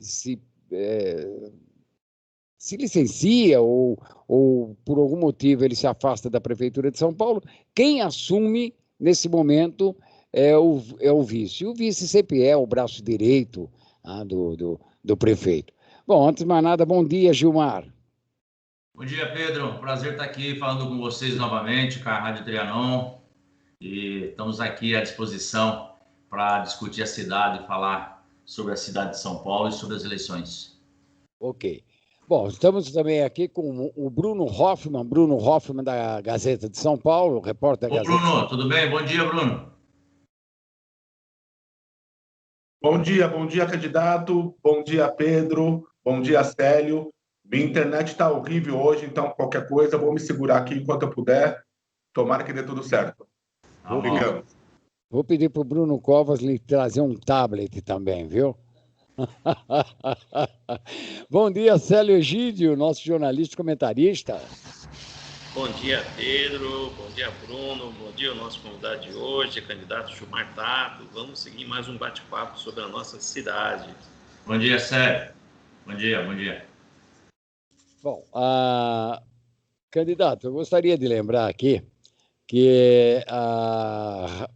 se licencia ou por algum motivo ele se afasta da Prefeitura de São Paulo, quem assume nesse momento é o vice. E o vice sempre é o braço direito do prefeito. Bom, antes de mais nada, bom dia, Gilmar. Bom dia, Pedro. Prazer estar aqui falando com vocês novamente, com a Rádio Trianon. E estamos aqui à disposição para discutir a cidade e falar sobre a cidade de São Paulo e sobre as eleições. Ok. Bom, estamos também aqui com o Bruno Hoffman da Gazeta de São Paulo, repórter da Gazeta. Bruno, tudo bem? Bom dia, Bruno. Bom dia, candidato. Bom dia, Pedro. Bom dia, Célio. Minha internet está horrível hoje, então qualquer coisa eu vou me segurar aqui enquanto eu puder. Tomara que dê tudo certo. Obrigado. Vou pedir para o Bruno Covas lhe trazer um tablet também, viu? Bom dia, Célio Egídio, nosso jornalista e comentarista. Bom dia, Pedro. Bom dia, Bruno. Bom dia, o nosso convidado de hoje, candidato Gilmar Tato. Vamos seguir mais um bate-papo sobre a nossa cidade. Bom dia, Célio. Bom dia. Bom, candidato, eu gostaria de lembrar aqui que a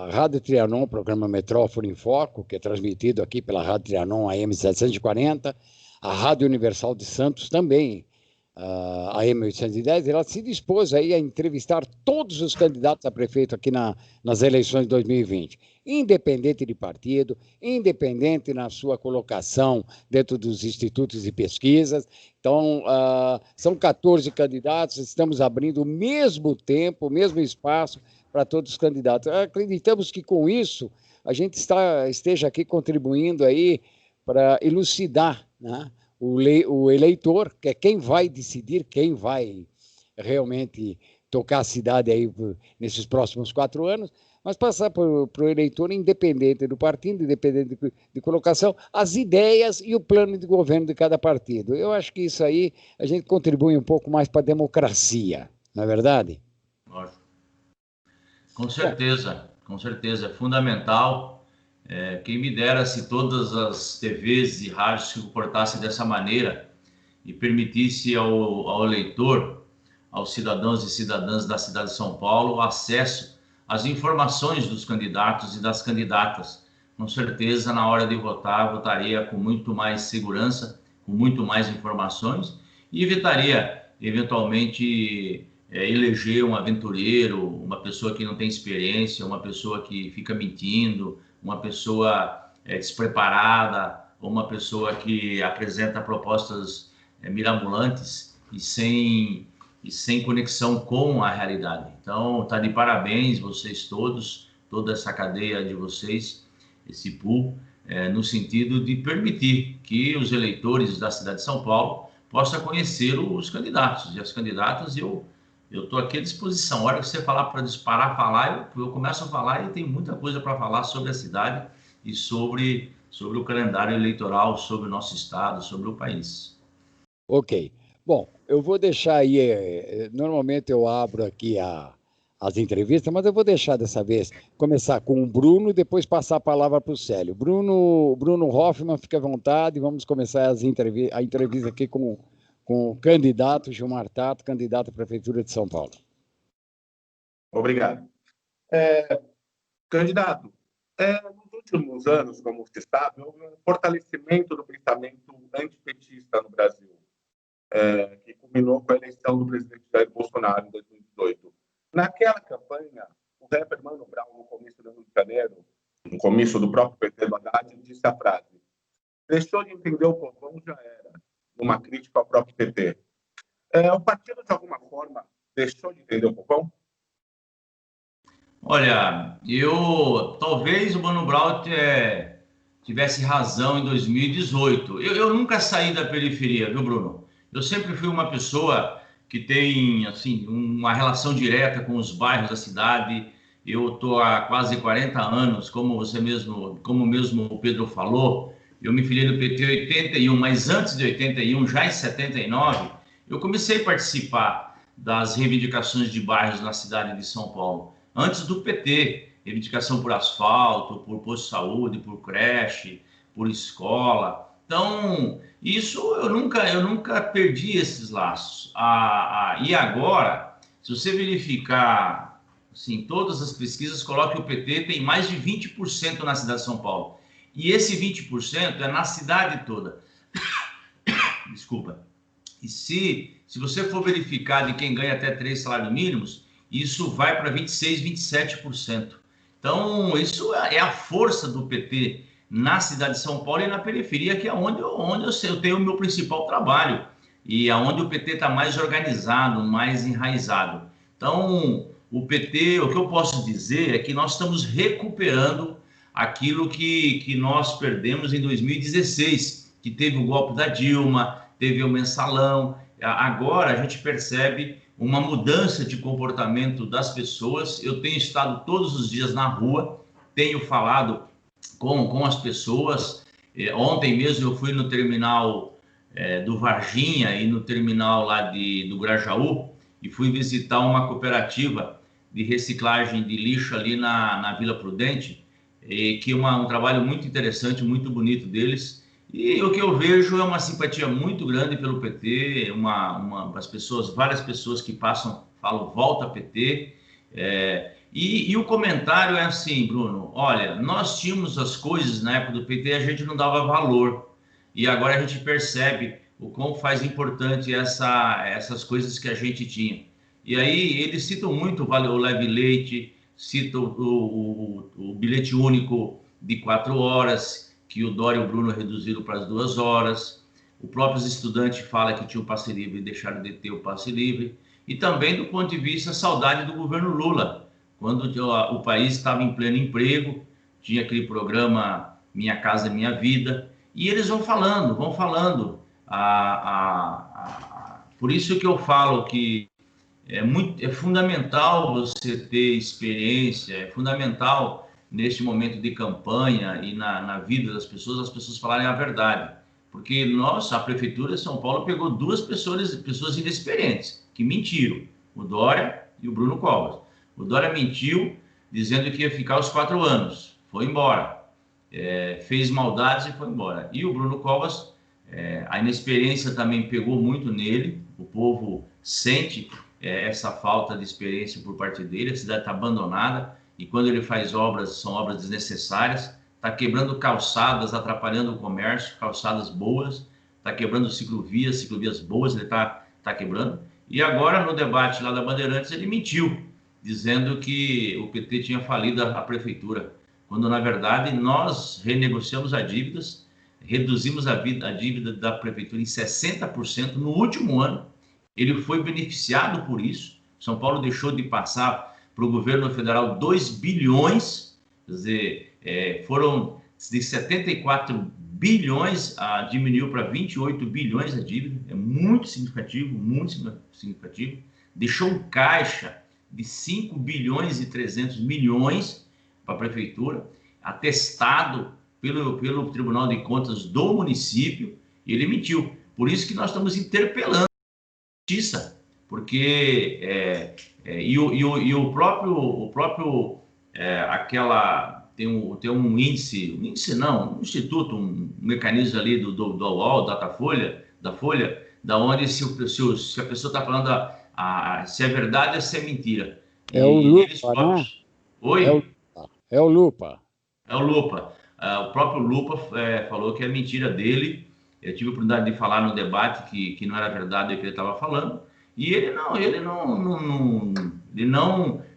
Rádio Trianon, programa Metrópole em Foco, que é transmitido aqui pela Rádio Trianon AM 740, a Rádio Universal de Santos também, a AM 810, ela se dispôs aí a entrevistar todos os candidatos a prefeito aqui nas eleições de 2020, independente de partido, independente na sua colocação dentro dos institutos de pesquisas. Então, são 14 candidatos, estamos abrindo o mesmo tempo, o mesmo espaço para todos os candidatos. Acreditamos que com isso a gente esteja aqui contribuindo aí para elucidar, né, o eleitor, que é quem vai decidir, quem vai realmente tocar a cidade aí nesses próximos 4 anos, mas passar para o eleitor, independente do partido, independente de colocação, as ideias e o plano de governo de cada partido. Eu acho que isso aí a gente contribui um pouco mais para a democracia, não é verdade? Lógico. Com certeza, é fundamental. Quem me dera se todas as TVs e rádios se comportassem dessa maneira e permitisse ao eleitor, aos cidadãos e cidadãs da cidade de São Paulo, o acesso às informações dos candidatos e das candidatas. Com certeza, na hora de votar, votaria com muito mais segurança, com muito mais informações e evitaria, eventualmente, eleger um aventureiro, uma pessoa que não tem experiência, uma pessoa que fica mentindo, uma pessoa despreparada, ou uma pessoa que apresenta propostas mirabolantes e sem conexão com a realidade. Então, tá de parabéns vocês todos, toda essa cadeia de vocês, esse pool, no sentido de permitir que os eleitores da cidade de São Paulo possam conhecer os candidatos e as candidatas. Eu estou aqui à disposição. A hora que você falar para disparar, falar, eu começo a falar e tem muita coisa para falar sobre a cidade e sobre o calendário eleitoral, sobre o nosso estado, sobre o país. Ok. Bom, eu vou deixar aí, normalmente eu abro aqui as entrevistas, mas eu vou deixar dessa vez começar com o Bruno e depois passar a palavra para o Célio. Bruno Hoffman, fique à vontade, vamos começar a entrevista aqui com o candidato Gilmar Tato, candidato à Prefeitura de São Paulo. Obrigado. Candidato, nos últimos anos, como você sabe, houve um fortalecimento do pensamento antipetista no Brasil, que culminou com a eleição do presidente Jair Bolsonaro em 2018. Naquela campanha, o rapper Mano Brown, no comício do Rio de Janeiro, no comício do próprio PT do Haddad, disse a frase: deixou de entender o povão, já era, uma crítica ao próprio PT. O partido, de alguma forma, deixou de entender o povão? Olha, talvez o Mano Brown tivesse razão em 2018. Eu nunca saí da periferia, viu, Bruno? Eu sempre fui uma pessoa que tem, assim, uma relação direta com os bairros da cidade. Eu estou há quase 40 anos, como mesmo o Pedro falou. Eu me filiei no PT em 81, mas antes de 81, já em 79, eu comecei a participar das reivindicações de bairros na cidade de São Paulo. Antes do PT, reivindicação por asfalto, por posto de saúde, por creche, por escola. Então, isso eu nunca perdi esses laços. E agora, se você verificar, assim, todas as pesquisas colocam que o PT tem mais de 20% na cidade de São Paulo. E esse 20% é na cidade toda. Desculpa. E se você for verificar de quem ganha até 3 salários mínimos, isso vai para 26%, 27%. Então, isso é a força do PT na cidade de São Paulo e na periferia, que é onde eu tenho o meu principal trabalho e aonde o PT está mais organizado, mais enraizado. Então, o PT, o que eu posso dizer é que nós estamos recuperando aquilo que nós perdemos em 2016, que teve o golpe da Dilma, teve o mensalão. Agora a gente percebe uma mudança de comportamento das pessoas. Eu tenho estado todos os dias na rua, tenho falado com as pessoas. Ontem mesmo eu fui no terminal do Varginha e no terminal lá do Grajaú e fui visitar uma cooperativa de reciclagem de lixo ali na Vila Prudente, que é um trabalho muito interessante, muito bonito deles. E o que eu vejo é uma simpatia muito grande pelo PT, várias pessoas que passam falam volta PT. E o comentário é assim, Bruno, olha, nós tínhamos as coisas na época do PT e a gente não dava valor. E agora a gente percebe o quão faz importante essas coisas que a gente tinha. E aí eles citam muito o Leve Leite, citam o bilhete único de 4 horas, que o Dória e o Bruno reduziram para as 2 horas. O próprio estudante fala que tinha o passe livre e deixaram de ter o passe livre. E também do ponto de vista saudade do governo Lula, quando o país estava em pleno emprego, tinha aquele programa Minha Casa Minha Vida, e eles vão falando. Por isso que eu falo que é fundamental você ter experiência, é fundamental neste momento de campanha e na vida das pessoas, as pessoas falarem a verdade. Porque a Prefeitura de São Paulo pegou 2 pessoas inexperientes, que mentiram, o Dória e o Bruno Covas. O Dória mentiu, dizendo que ia ficar os 4 anos, foi embora, fez maldades e foi embora. E o Bruno Covas, a inexperiência também pegou muito nele, o povo sente essa falta de experiência por parte dele, a cidade está abandonada, e quando ele faz obras, são obras desnecessárias, está quebrando calçadas, atrapalhando o comércio, calçadas boas, está quebrando ciclovias boas, ele está quebrando. E agora, no debate lá da Bandeirantes, ele mentiu, dizendo que o PT tinha falido a prefeitura, quando, na verdade, nós renegociamos as dívidas, reduzimos a dívida da prefeitura em 60% no último ano. Ele foi beneficiado por isso. São Paulo deixou de passar para o governo federal 2 bilhões, quer dizer, foram de 74 bilhões, diminuiu para 28 bilhões a dívida, é muito significativo, deixou um caixa de 5 bilhões e 300 milhões para a prefeitura, atestado pelo Tribunal de Contas do município, e ele mentiu. Por isso que nós estamos interpelando a justiça, porque o próprio tem um índice não, um instituto, um mecanismo ali do UOL, da Folha, da onde se a pessoa está falando se é verdade ou se é mentira. É o Lupa, né? Oi? É o Lupa. É o Lupa. O próprio Lupa falou que é mentira dele. Eu tive a oportunidade de falar no debate que não era verdade o que ele estava falando. E ele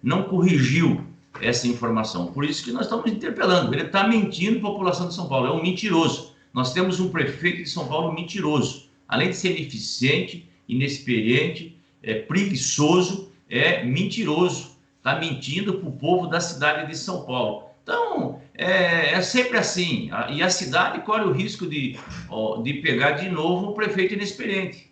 não corrigiu essa informação. Por isso que nós estamos interpelando. Ele está mentindo a população de São Paulo. É um mentiroso. Nós temos um prefeito de São Paulo mentiroso. Além de ser ineficiente, inexperiente, preguiçoso, é mentiroso. Está mentindo para o povo da cidade de São Paulo. Então, é sempre assim. E a cidade corre o risco de pegar de novo um prefeito inexperiente.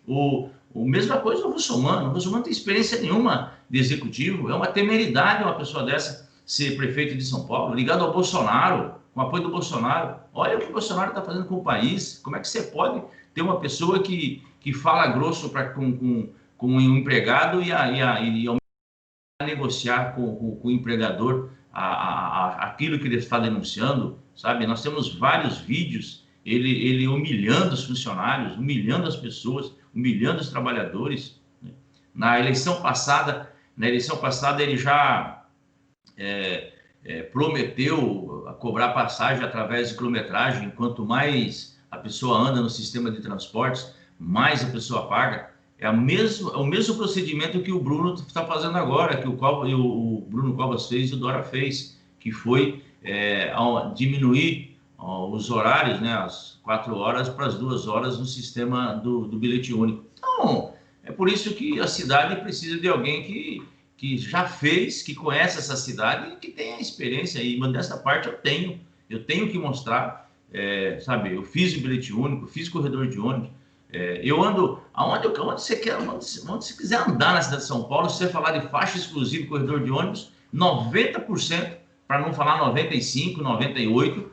Mesma coisa o Russomano. O Russomano não tem experiência nenhuma de executivo. É uma temeridade uma pessoa dessa ser prefeito de São Paulo, ligado ao Bolsonaro, com o apoio do Bolsonaro. Olha o que o Bolsonaro está fazendo com o país. Como é que você pode ter uma pessoa que fala grosso com um empregado e negociar com o empregador aquilo que ele está denunciando, sabe? Nós temos vários vídeos ele humilhando os funcionários, humilhando as pessoas, humilhando os trabalhadores. Né? Na eleição passada ele já prometeu cobrar passagem através de quilometragem. Quanto mais a pessoa anda no sistema de transportes, mais a pessoa paga. É o mesmo procedimento que o Bruno está fazendo agora, que o Bruno Covas fez e o Dória fez, que foi diminuir os horários, né, as 4 horas para as 2 horas no sistema do bilhete único. Então, é por isso que a cidade precisa de alguém que já fez, que conhece essa cidade e que tem a experiência. E dessa parte eu tenho que mostrar, sabe, eu fiz o bilhete único, fiz corredor de ônibus, eu ando onde você quiser andar na cidade de São Paulo. Se você falar de faixa exclusiva, corredor de ônibus, 90%, para não falar 95%, 98%,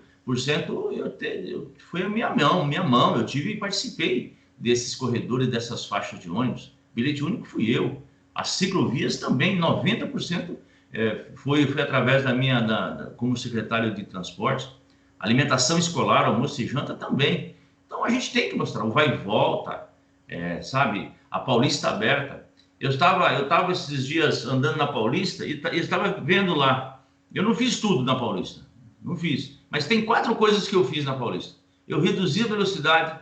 foi a minha mão. Eu tive e participei desses corredores, dessas faixas de ônibus. Bilhete único fui eu. As ciclovias também, 90% foi através como secretário de transporte. Alimentação escolar, almoço e janta também. Então, a gente tem que mostrar o vai e volta, sabe? A Paulista aberta. Eu estava esses dias andando na Paulista e estava vendo lá. Eu não fiz tudo na Paulista, não fiz. Mas tem 4 coisas que eu fiz na Paulista. Eu reduzi a velocidade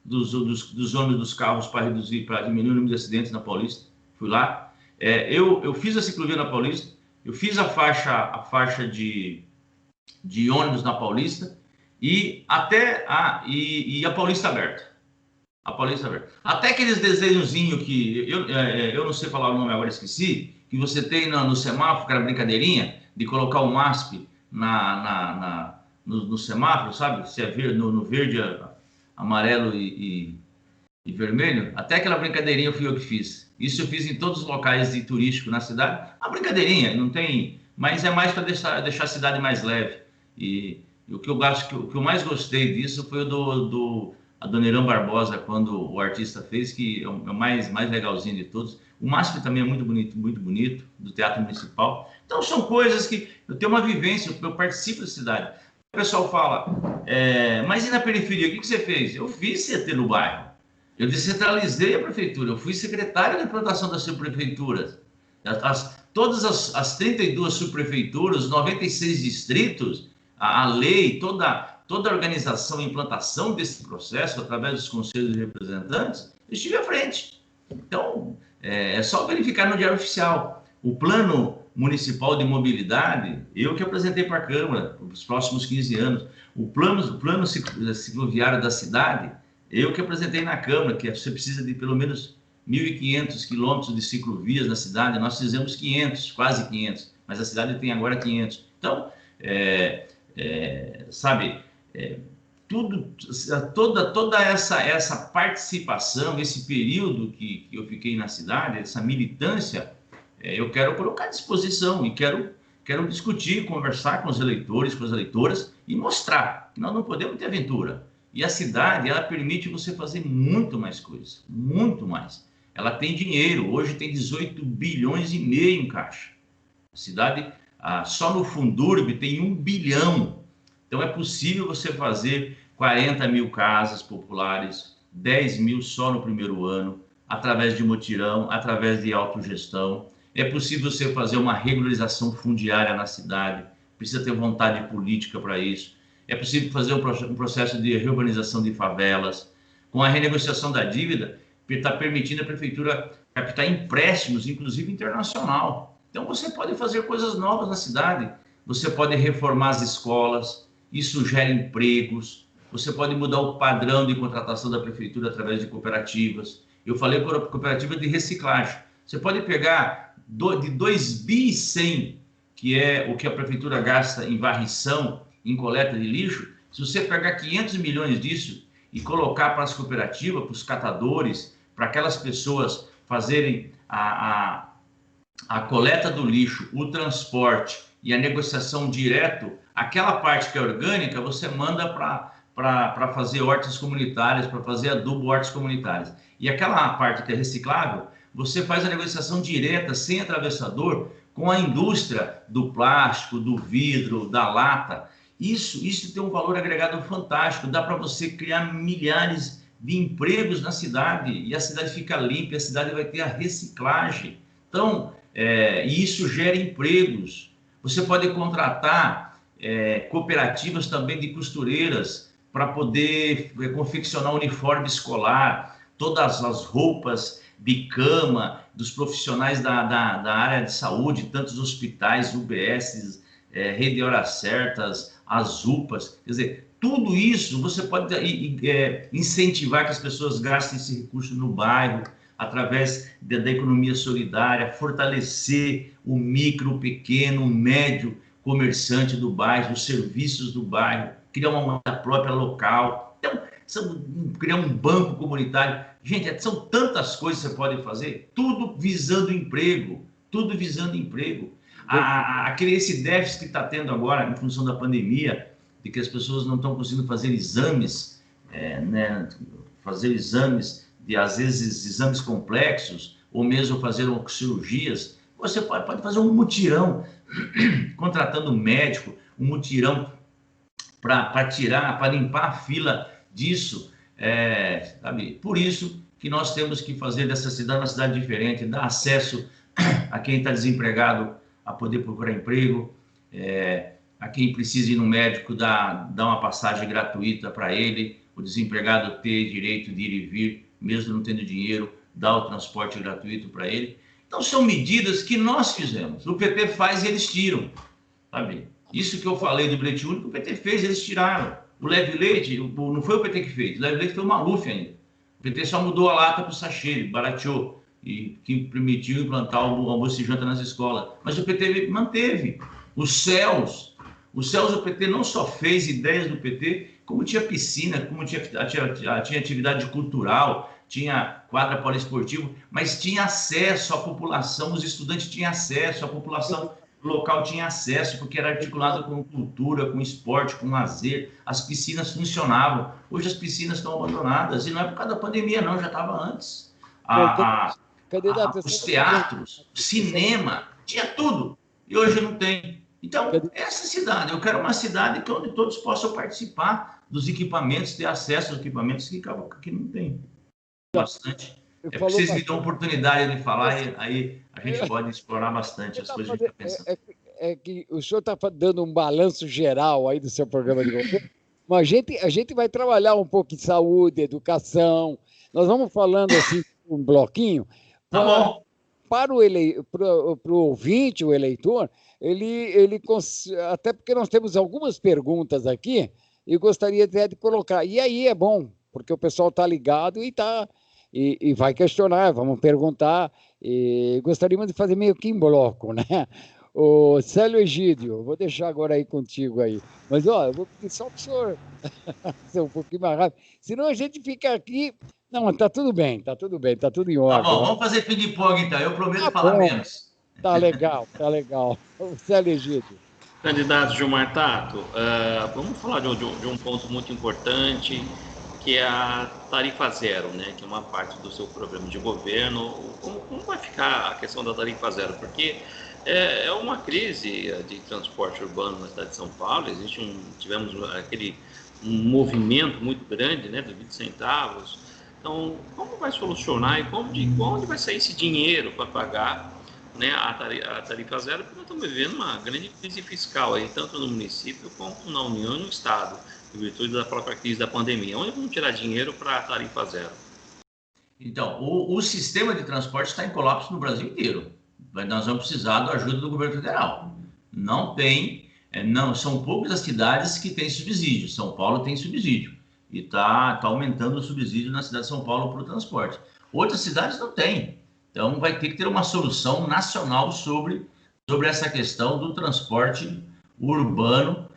dos ônibus, dos carros, para diminuir o número de acidentes na Paulista. Fui lá. Eu fiz a ciclovia na Paulista. Eu fiz a faixa de ônibus na Paulista. E até a Paulista aberta. A Paulista aberta. Até aqueles desenhozinhos que eu não sei falar o nome agora, esqueci, que você tem no semáforo, aquela brincadeirinha de colocar o MASP no semáforo, sabe? Se é verde, no verde, amarelo e vermelho. Até aquela brincadeirinha fui eu que fiz. Isso eu fiz em todos os locais turísticos na cidade. A brincadeirinha, não tem, mas é mais para deixar a cidade mais leve. E o que eu acho que o que eu mais gostei disso foi o do Adoniran Barbosa, quando o artista fez, que é o mais legalzinho de todos. O MASP também é muito bonito, do Teatro Municipal. Então, são coisas que eu tenho uma vivência, eu participo da cidade. O pessoal fala, mas e na periferia, o que você fez? Eu fiz CT no bairro, eu descentralizei a prefeitura, eu fui secretário de implantação das subprefeituras. Todas as 32 subprefeituras, os 96 distritos, a lei, toda a organização e implantação desse processo, através dos conselhos de representantes, eu estive à frente. Então, é só verificar no Diário Oficial. O Plano Municipal de Mobilidade, eu que apresentei para a Câmara, para os próximos 15 anos. O plano cicloviário da cidade, eu que apresentei na Câmara, que você precisa de pelo menos 1.500 quilômetros de ciclovias na cidade. Nós fizemos 500, quase 500, mas a cidade tem agora 500. Então, sabe, toda essa participação, esse período que eu fiquei na cidade, essa militância, eu quero colocar à disposição e quero discutir, conversar com os eleitores, com as eleitoras e mostrar que nós não podemos ter aventura. E a cidade, ela permite você fazer muito mais coisas, muito mais. Ela tem dinheiro, hoje tem 18 bilhões e meio em caixa. A cidade, só no Fundurb tem 1 bilhão. Então é possível você fazer 40 mil casas populares, 10 mil só no primeiro ano, através de mutirão, através de autogestão. É possível você fazer uma regularização fundiária na cidade, precisa ter vontade política para isso. É possível fazer um processo de reurbanização de favelas. Com a renegociação da dívida, está permitindo a prefeitura captar empréstimos, inclusive internacional. Então você pode fazer coisas novas na cidade, você pode reformar as escolas, isso gera empregos, você pode mudar o padrão de contratação da prefeitura através de cooperativas. Eu falei por cooperativa de reciclagem. Você pode pegar de 2,1 bi, que é o que a prefeitura gasta em varrição, em coleta de lixo. Se você pegar 500 milhões disso e colocar para as cooperativas, para os catadores, para aquelas pessoas fazerem a coleta do lixo, o transporte e a negociação direto, aquela parte que é orgânica, você manda para fazer hortas comunitárias, para fazer adubo hortas comunitárias. E aquela parte que é reciclável, você faz a negociação direta, sem atravessador, com a indústria do plástico, do vidro, da lata. Isso tem um valor agregado fantástico, dá para você criar milhares de empregos na cidade, e a cidade fica limpa, a cidade vai ter a reciclagem. Então, e isso gera empregos. Você pode contratar cooperativas também de costureiras para poder confeccionar uniforme escolar, todas as roupas de cama dos profissionais da área de saúde, tantos hospitais, UBS, Rede Horas Certas, as UPAs, quer dizer, tudo isso você pode incentivar que as pessoas gastem esse recurso no bairro, através da economia solidária, fortalecer o micro, o pequeno, o médio comerciante do bairro, os serviços do bairro, criar uma moeda própria local, então, criar um banco comunitário. Gente, são tantas coisas que você pode fazer, tudo visando emprego, tudo visando emprego. Esse déficit que está tendo agora, em função da pandemia, de que as pessoas não estão conseguindo fazer exames, fazer exames, às vezes exames complexos, ou mesmo fazer cirurgias, você pode fazer um mutirão, contratando um médico, um mutirão para limpar a fila disso, sabe? Por isso que nós temos que fazer dessa cidade uma cidade diferente, dar acesso a quem está desempregado a poder procurar emprego, a quem precisa ir no médico, dar uma passagem gratuita para ele, o desempregado ter direito de ir e vir, mesmo não tendo dinheiro, dar o transporte gratuito para ele. Então, são medidas que nós fizemos. O PT faz e eles tiram, sabe? Isso que eu falei do bilhete único, o PT fez, eles tiraram. O leve leite, não foi o PT que fez, o leve leite foi o Maluf ainda. O PT só mudou a lata para o sachê, barateou, e que permitiu implantar o almoço e janta nas escolas. Mas o PT manteve. Os céus, o PT não só fez ideias do PT, como tinha piscina, como tinha atividade cultural, tinha quadra poliesportiva, mas tinha acesso à população, os estudantes tinham acesso, a população local tinha acesso, porque era articulado com cultura, com esporte, com lazer, as piscinas funcionavam. Hoje as piscinas estão abandonadas, e não é por causa da pandemia, não, já estava antes. Os teatros, cinema, tinha tudo, e hoje não tem. Então, essa cidade, eu quero uma cidade onde todos possam participar dos equipamentos, ter acesso aos equipamentos que não tem. Bastante. Porque vocês me dão oportunidade de falar, e aí a gente pode explorar bastante as coisas que a gente está pensando. É que o senhor está dando um balanço geral aí do seu programa de governo, mas a gente vai trabalhar um pouco em saúde, educação, nós vamos falando assim, um bloquinho, para o ouvinte, o eleitor, até porque nós temos algumas perguntas aqui, e gostaria até de colocar. E aí é bom, porque o pessoal está ligado e vai questionar, vamos perguntar, e gostaríamos de fazer meio que em bloco, né? O Célio Egídio, vou deixar agora aí contigo aí. Mas, eu vou pedir só para o senhor ser um pouquinho mais rápido, senão a gente fica aqui... Não, está tudo bem, está tudo em ordem. Tá bom, vamos fazer ping-pong então, eu prometo falar menos. Tá legal. O Célio Egídio. Candidato Gilmar Tato, vamos falar de um ponto muito importante, que é a tarifa zero, né? Que é uma parte do seu programa de governo. Como vai ficar a questão da tarifa zero? Porque é uma crise de transporte urbano na cidade de São Paulo. Tivemos um movimento muito grande, né, dos 20 centavos. Então, como vai solucionar e de onde vai sair esse dinheiro para pagar, né, a tarifa zero? Porque nós estamos vivendo uma grande crise fiscal aí, tanto no município quanto na União e no Estado, em virtude da própria crise da pandemia. Onde vamos tirar dinheiro para a tarifa zero? Então, o sistema de transporte está em colapso no Brasil inteiro. Nós vamos precisar da ajuda do governo federal. São poucas as cidades que têm subsídio. São Paulo tem subsídio. E está aumentando o subsídio na cidade de São Paulo para o transporte. Outras cidades não têm. Então, vai ter que ter uma solução nacional sobre essa questão do transporte urbano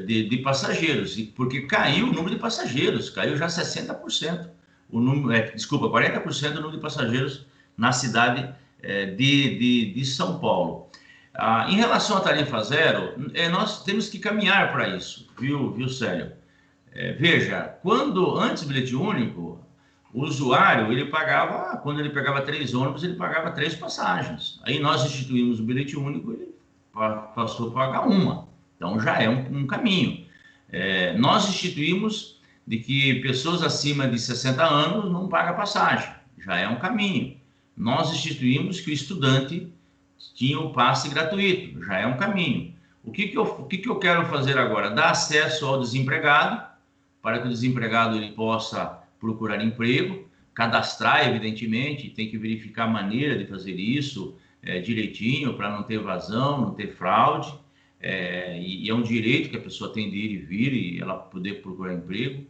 de passageiros. Porque caiu o número de passageiros, caiu já 60%. 40% do número de passageiros na cidade de São Paulo. Em relação à tarifa zero, nós temos que caminhar para isso, viu, Célio? Veja, antes do bilhete único, o usuário, quando ele pegava 3 ônibus, ele pagava 3 passagens. Aí nós instituímos o bilhete único, ele passou a pagar uma. Então já é um caminho. Nós instituímos de que pessoas acima de 60 anos não pagam passagem, já é um caminho. Nós instituímos que o estudante tinha o passe gratuito, já é um caminho. O que eu quero fazer agora? Dar acesso ao desempregado, para que o desempregado ele possa procurar emprego, cadastrar, evidentemente, tem que verificar a maneira de fazer isso direitinho, para não ter evasão, não ter fraude, e é um direito que a pessoa tem de ir e vir e ela poder procurar emprego.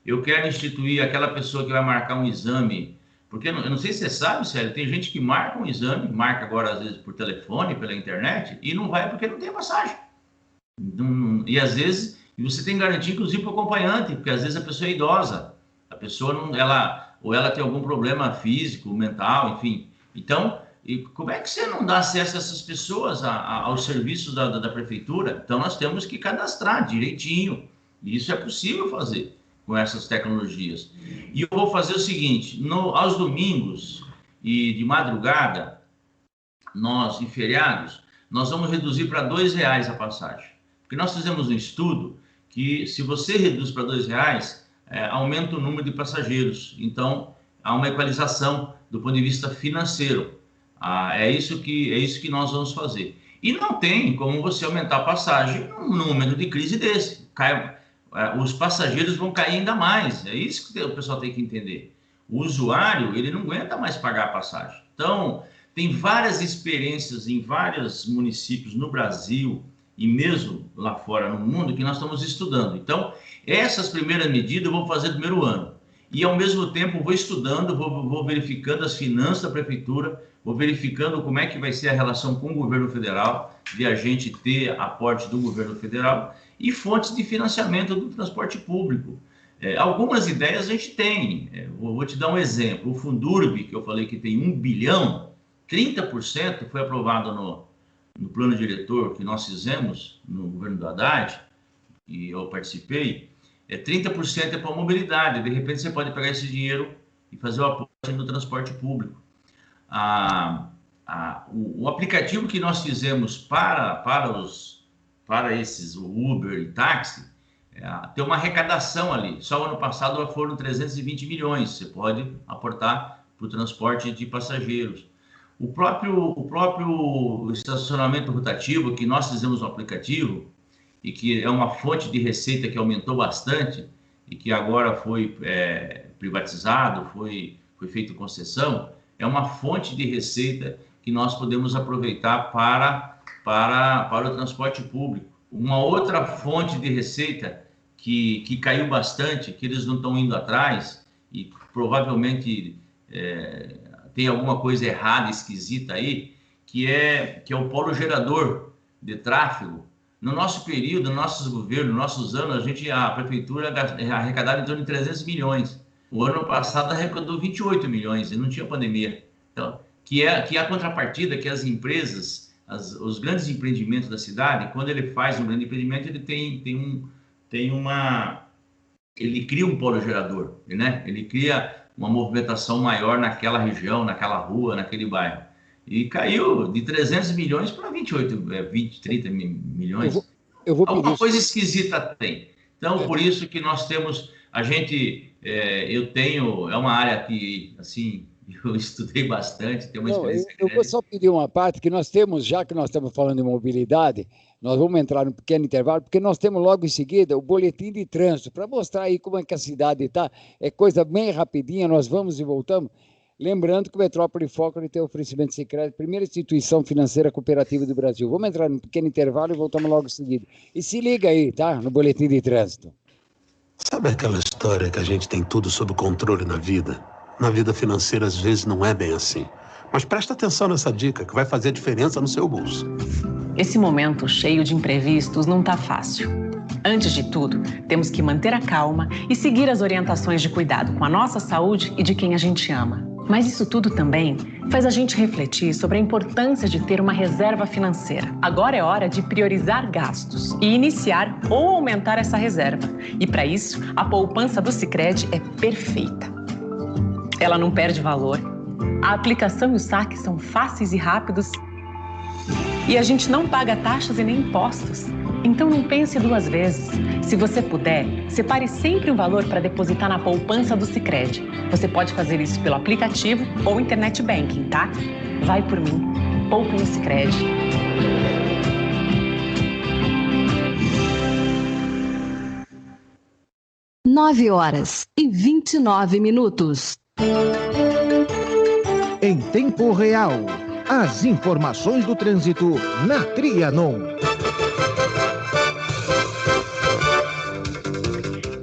Eu quero instituir aquela pessoa que vai marcar um exame, porque eu não sei se você sabe, Célio, tem gente que marca um exame, marca agora às vezes por telefone, pela internet, e não vai porque não tem passagem. E às vezes, você tem que garantir, inclusive, para o acompanhante, porque às vezes a pessoa é idosa, a pessoa não, ou ela tem algum problema físico, mental, enfim. Então, como é que você não dá acesso a essas pessoas aos serviços da prefeitura? Então, nós temos que cadastrar direitinho, e isso é possível fazer com essas tecnologias. E eu vou fazer o seguinte, aos domingos e de madrugada, em feriados, nós vamos reduzir para R$2 a passagem. Porque nós fizemos um estudo que, se você reduz para R$2, aumenta o número de passageiros. Então, há uma equalização do ponto de vista financeiro. É isso que nós vamos fazer. E não tem como você aumentar a passagem num momento de crise desse. Os passageiros vão cair ainda mais. É isso que o pessoal tem que entender. O usuário, ele não aguenta mais pagar a passagem. Então, tem várias experiências em vários municípios no Brasil e mesmo lá fora no mundo que nós estamos estudando. Então, essas primeiras medidas eu vou fazer no primeiro ano. E, ao mesmo tempo, vou estudando, vou verificando as finanças da prefeitura, vou verificando como é que vai ser a relação com o governo federal, de a gente ter aporte do governo federal e fontes de financiamento do transporte público. Algumas ideias a gente tem. Vou te dar um exemplo. O Fundurb, que eu falei que tem 1 bilhão, 30% foi aprovado no plano diretor que nós fizemos no governo do Haddad, e eu participei, 30% é para a mobilidade. De repente, você pode pegar esse dinheiro e fazer o aporte no transporte público. O aplicativo que nós fizemos para esses, o Uber e táxi, tem uma arrecadação ali. Só o ano passado foram 320 milhões. Você pode aportar para o transporte de passageiros. O próprio estacionamento rotativo, que nós fizemos um aplicativo, e que é uma fonte de receita que aumentou bastante, e que agora foi privatizado, foi feita concessão, é uma fonte de receita que nós podemos aproveitar para o transporte público. Uma outra fonte de receita que caiu bastante, que eles não estão indo atrás, e provavelmente tem alguma coisa errada, esquisita aí, que é o polo gerador de tráfego. No nosso período, no nossos governos, nos nossos anos, a prefeitura arrecadava em torno de 300 milhões. O ano passado arrecadou 28 milhões e não tinha pandemia. Então, que é a contrapartida que as empresas, os grandes empreendimentos da cidade, quando ele faz um grande empreendimento, ele ele cria um polo gerador, né? Ele cria uma movimentação maior naquela região, naquela rua, naquele bairro. E caiu de 300 milhões para 30 milhões. Eu vou alguma coisa esquisita tem. Então, por isso que nós temos, é uma área que, assim, eu estudei bastante, tenho uma experiência. Eu vou só pedir uma parte, que nós temos, já que nós estamos falando de mobilidade, nós vamos entrar num pequeno intervalo, porque nós temos logo em seguida o boletim de trânsito, para mostrar aí como é que a cidade está. É coisa bem rapidinha, nós vamos e voltamos. Lembrando que o Metrópole Foco tem oferecimento Sicredi, primeira instituição financeira cooperativa do Brasil. Vamos entrar num pequeno intervalo e voltamos logo em seguida. E se liga aí, tá? No boletim de trânsito. Sabe aquela história que a gente tem tudo sob controle na vida? Na vida financeira, às vezes, não é bem assim. Mas presta atenção nessa dica, que vai fazer diferença no seu bolso. Esse momento cheio de imprevistos não tá fácil. Antes de tudo, temos que manter a calma e seguir as orientações de cuidado com a nossa saúde e de quem a gente ama. Mas isso tudo também faz a gente refletir sobre a importância de ter uma reserva financeira. Agora é hora de priorizar gastos e iniciar ou aumentar essa reserva. E para isso, a poupança do Sicredi é perfeita. Ela não perde valor, a aplicação e o saque são fáceis e rápidos, e a gente não paga taxas e nem impostos. Então não pense duas vezes. Se você puder, separe sempre um valor para depositar na poupança do Sicredi. Você pode fazer isso pelo aplicativo ou internet banking, tá? Vai por mim. Poupe no Sicredi. Nove horas e 29 minutos. Em tempo real, as informações do trânsito na Trianon.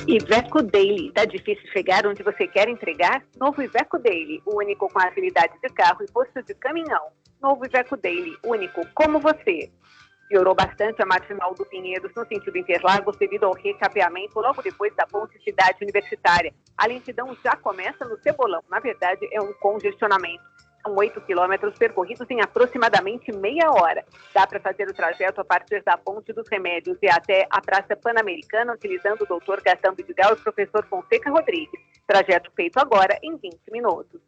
Iveco Daily. Tá difícil chegar onde você quer entregar? Novo Iveco Daily, o único com agilidade de carro e posto de caminhão. Novo Iveco Daily, único como você. Piorou bastante a marginal do Pinheiros no sentido Interlagos devido ao recapeamento logo depois da ponte Cidade Universitária. A lentidão já começa no Cebolão. Na verdade, é um congestionamento. São 8 quilômetros percorridos em aproximadamente meia hora. Dá para fazer o trajeto a partir da Ponte dos Remédios e até a Praça Pan-Americana, utilizando o Dr. Gastão Vidigal e o professor Fonseca Rodrigues. Trajeto feito agora em 20 minutos.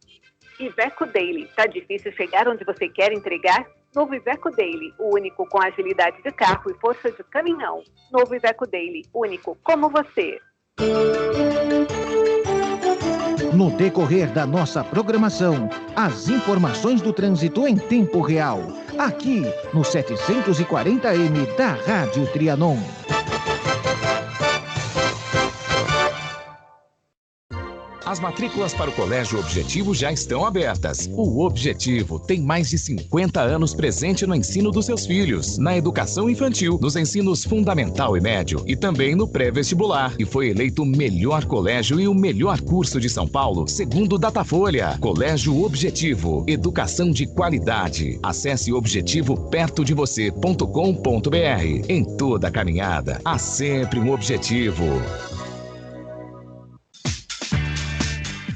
Iveco Daily. Tá difícil chegar onde você quer entregar? Novo Iveco Daily, o único com agilidade de carro e força de caminhão. Novo Iveco Daily, único como você. No decorrer da nossa programação, as informações do trânsito em tempo real. Aqui no 740M da Rádio Trianon. As matrículas para o Colégio Objetivo já estão abertas. O Objetivo tem mais de 50 anos presente no ensino dos seus filhos, na educação infantil, nos ensinos fundamental e médio e também no pré-vestibular. E foi eleito o melhor colégio e o melhor curso de São Paulo, segundo o Datafolha. Colégio Objetivo, educação de qualidade. Acesse objetivopertodevocê.com.br. Em toda a caminhada, há sempre um objetivo.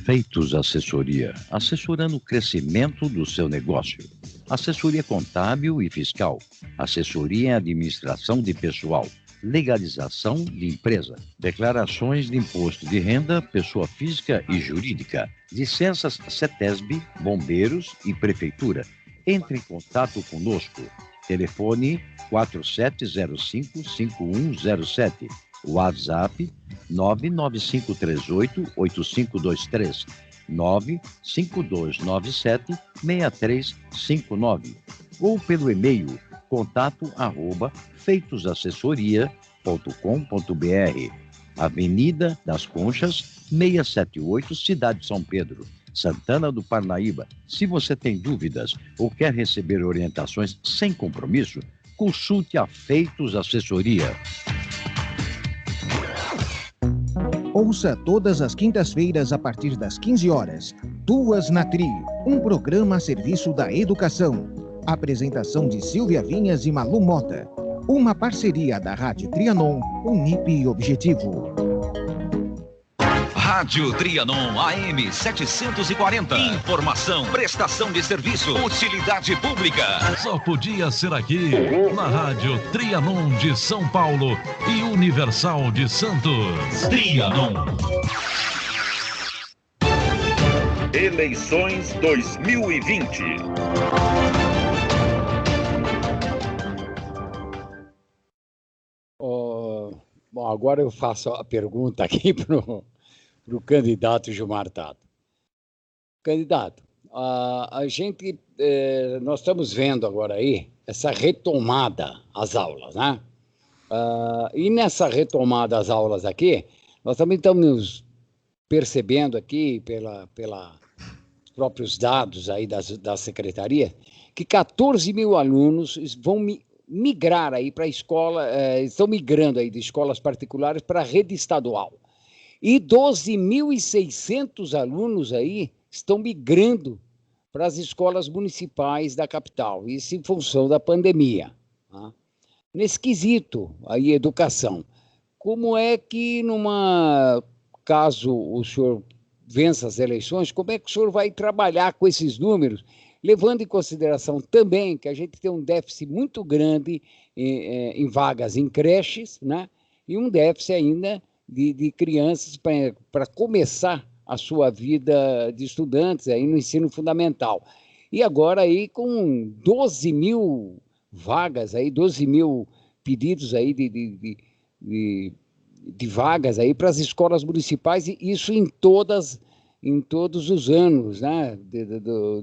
Feitos Assessoria, assessorando o crescimento do seu negócio. Assessoria contábil e fiscal, assessoria em administração de pessoal, legalização de empresa, declarações de imposto de renda, pessoa física e jurídica, licenças CETESB, bombeiros e prefeitura. Entre em contato conosco. Telefone 4705-5107. WhatsApp 99538-8523, 95297-6359 ou pelo e-mail contato@feitosassessoria.com.br. Avenida das Conchas, 678, Cidade de São Pedro, Santana do Parnaíba. Se você tem dúvidas ou quer receber orientações sem compromisso, consulte a Feitos Assessoria. Ouça todas as quintas-feiras a partir das 15 horas. Duas na Tri, um programa a serviço da educação. Apresentação de Silvia Vinhas e Malu Mota. Uma parceria da Rádio Trianon, Unip e Objetivo. Rádio Trianon AM 740. Informação, prestação de serviço, utilidade pública. Só podia ser aqui, na Rádio Trianon de São Paulo e Universal de Santos. Trianon. Eleições 2020. Bom, agora eu faço a pergunta aqui para o candidato Gilmar Tato. Candidato, nós estamos vendo agora aí essa retomada às aulas, né? E nessa retomada às aulas aqui, nós também estamos percebendo aqui, pelos próprios dados aí da Secretaria, que 14 mil alunos vão migrar aí para a escola, estão migrando aí de escolas particulares para a rede estadual. E 12.600 alunos aí estão migrando para as escolas municipais da capital, isso em função da pandemia. Tá? Nesse quesito aí, educação, como é que, caso o senhor vença as eleições, como é que o senhor vai trabalhar com esses números, levando em consideração também que a gente tem um déficit muito grande em vagas em creches, né? E um déficit ainda de crianças para começar a sua vida de estudantes aí no ensino fundamental. E agora aí com 12 mil vagas, aí, 12 mil pedidos aí de vagas aí para as escolas municipais, e isso em todos os anos, né,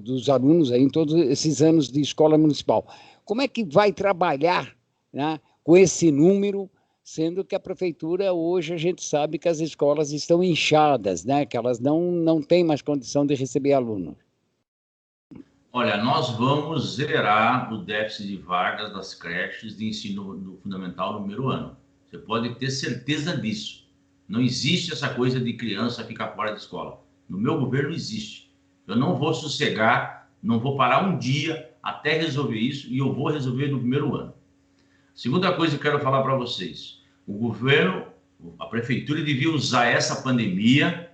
dos alunos aí, em todos esses anos de escola municipal. Como é que vai trabalhar, né, com esse número, sendo que a prefeitura, hoje, a gente sabe que as escolas estão inchadas, né, que elas não têm mais condição de receber alunos? Olha, nós vamos zerar o déficit de vagas das creches de ensino fundamental no primeiro ano. Você pode ter certeza disso. Não existe essa coisa de criança ficar fora da escola. No meu governo existe. Eu não vou sossegar, não vou parar um dia até resolver isso, e eu vou resolver no primeiro ano. Segunda coisa que eu quero falar para vocês. O governo, a prefeitura devia usar essa pandemia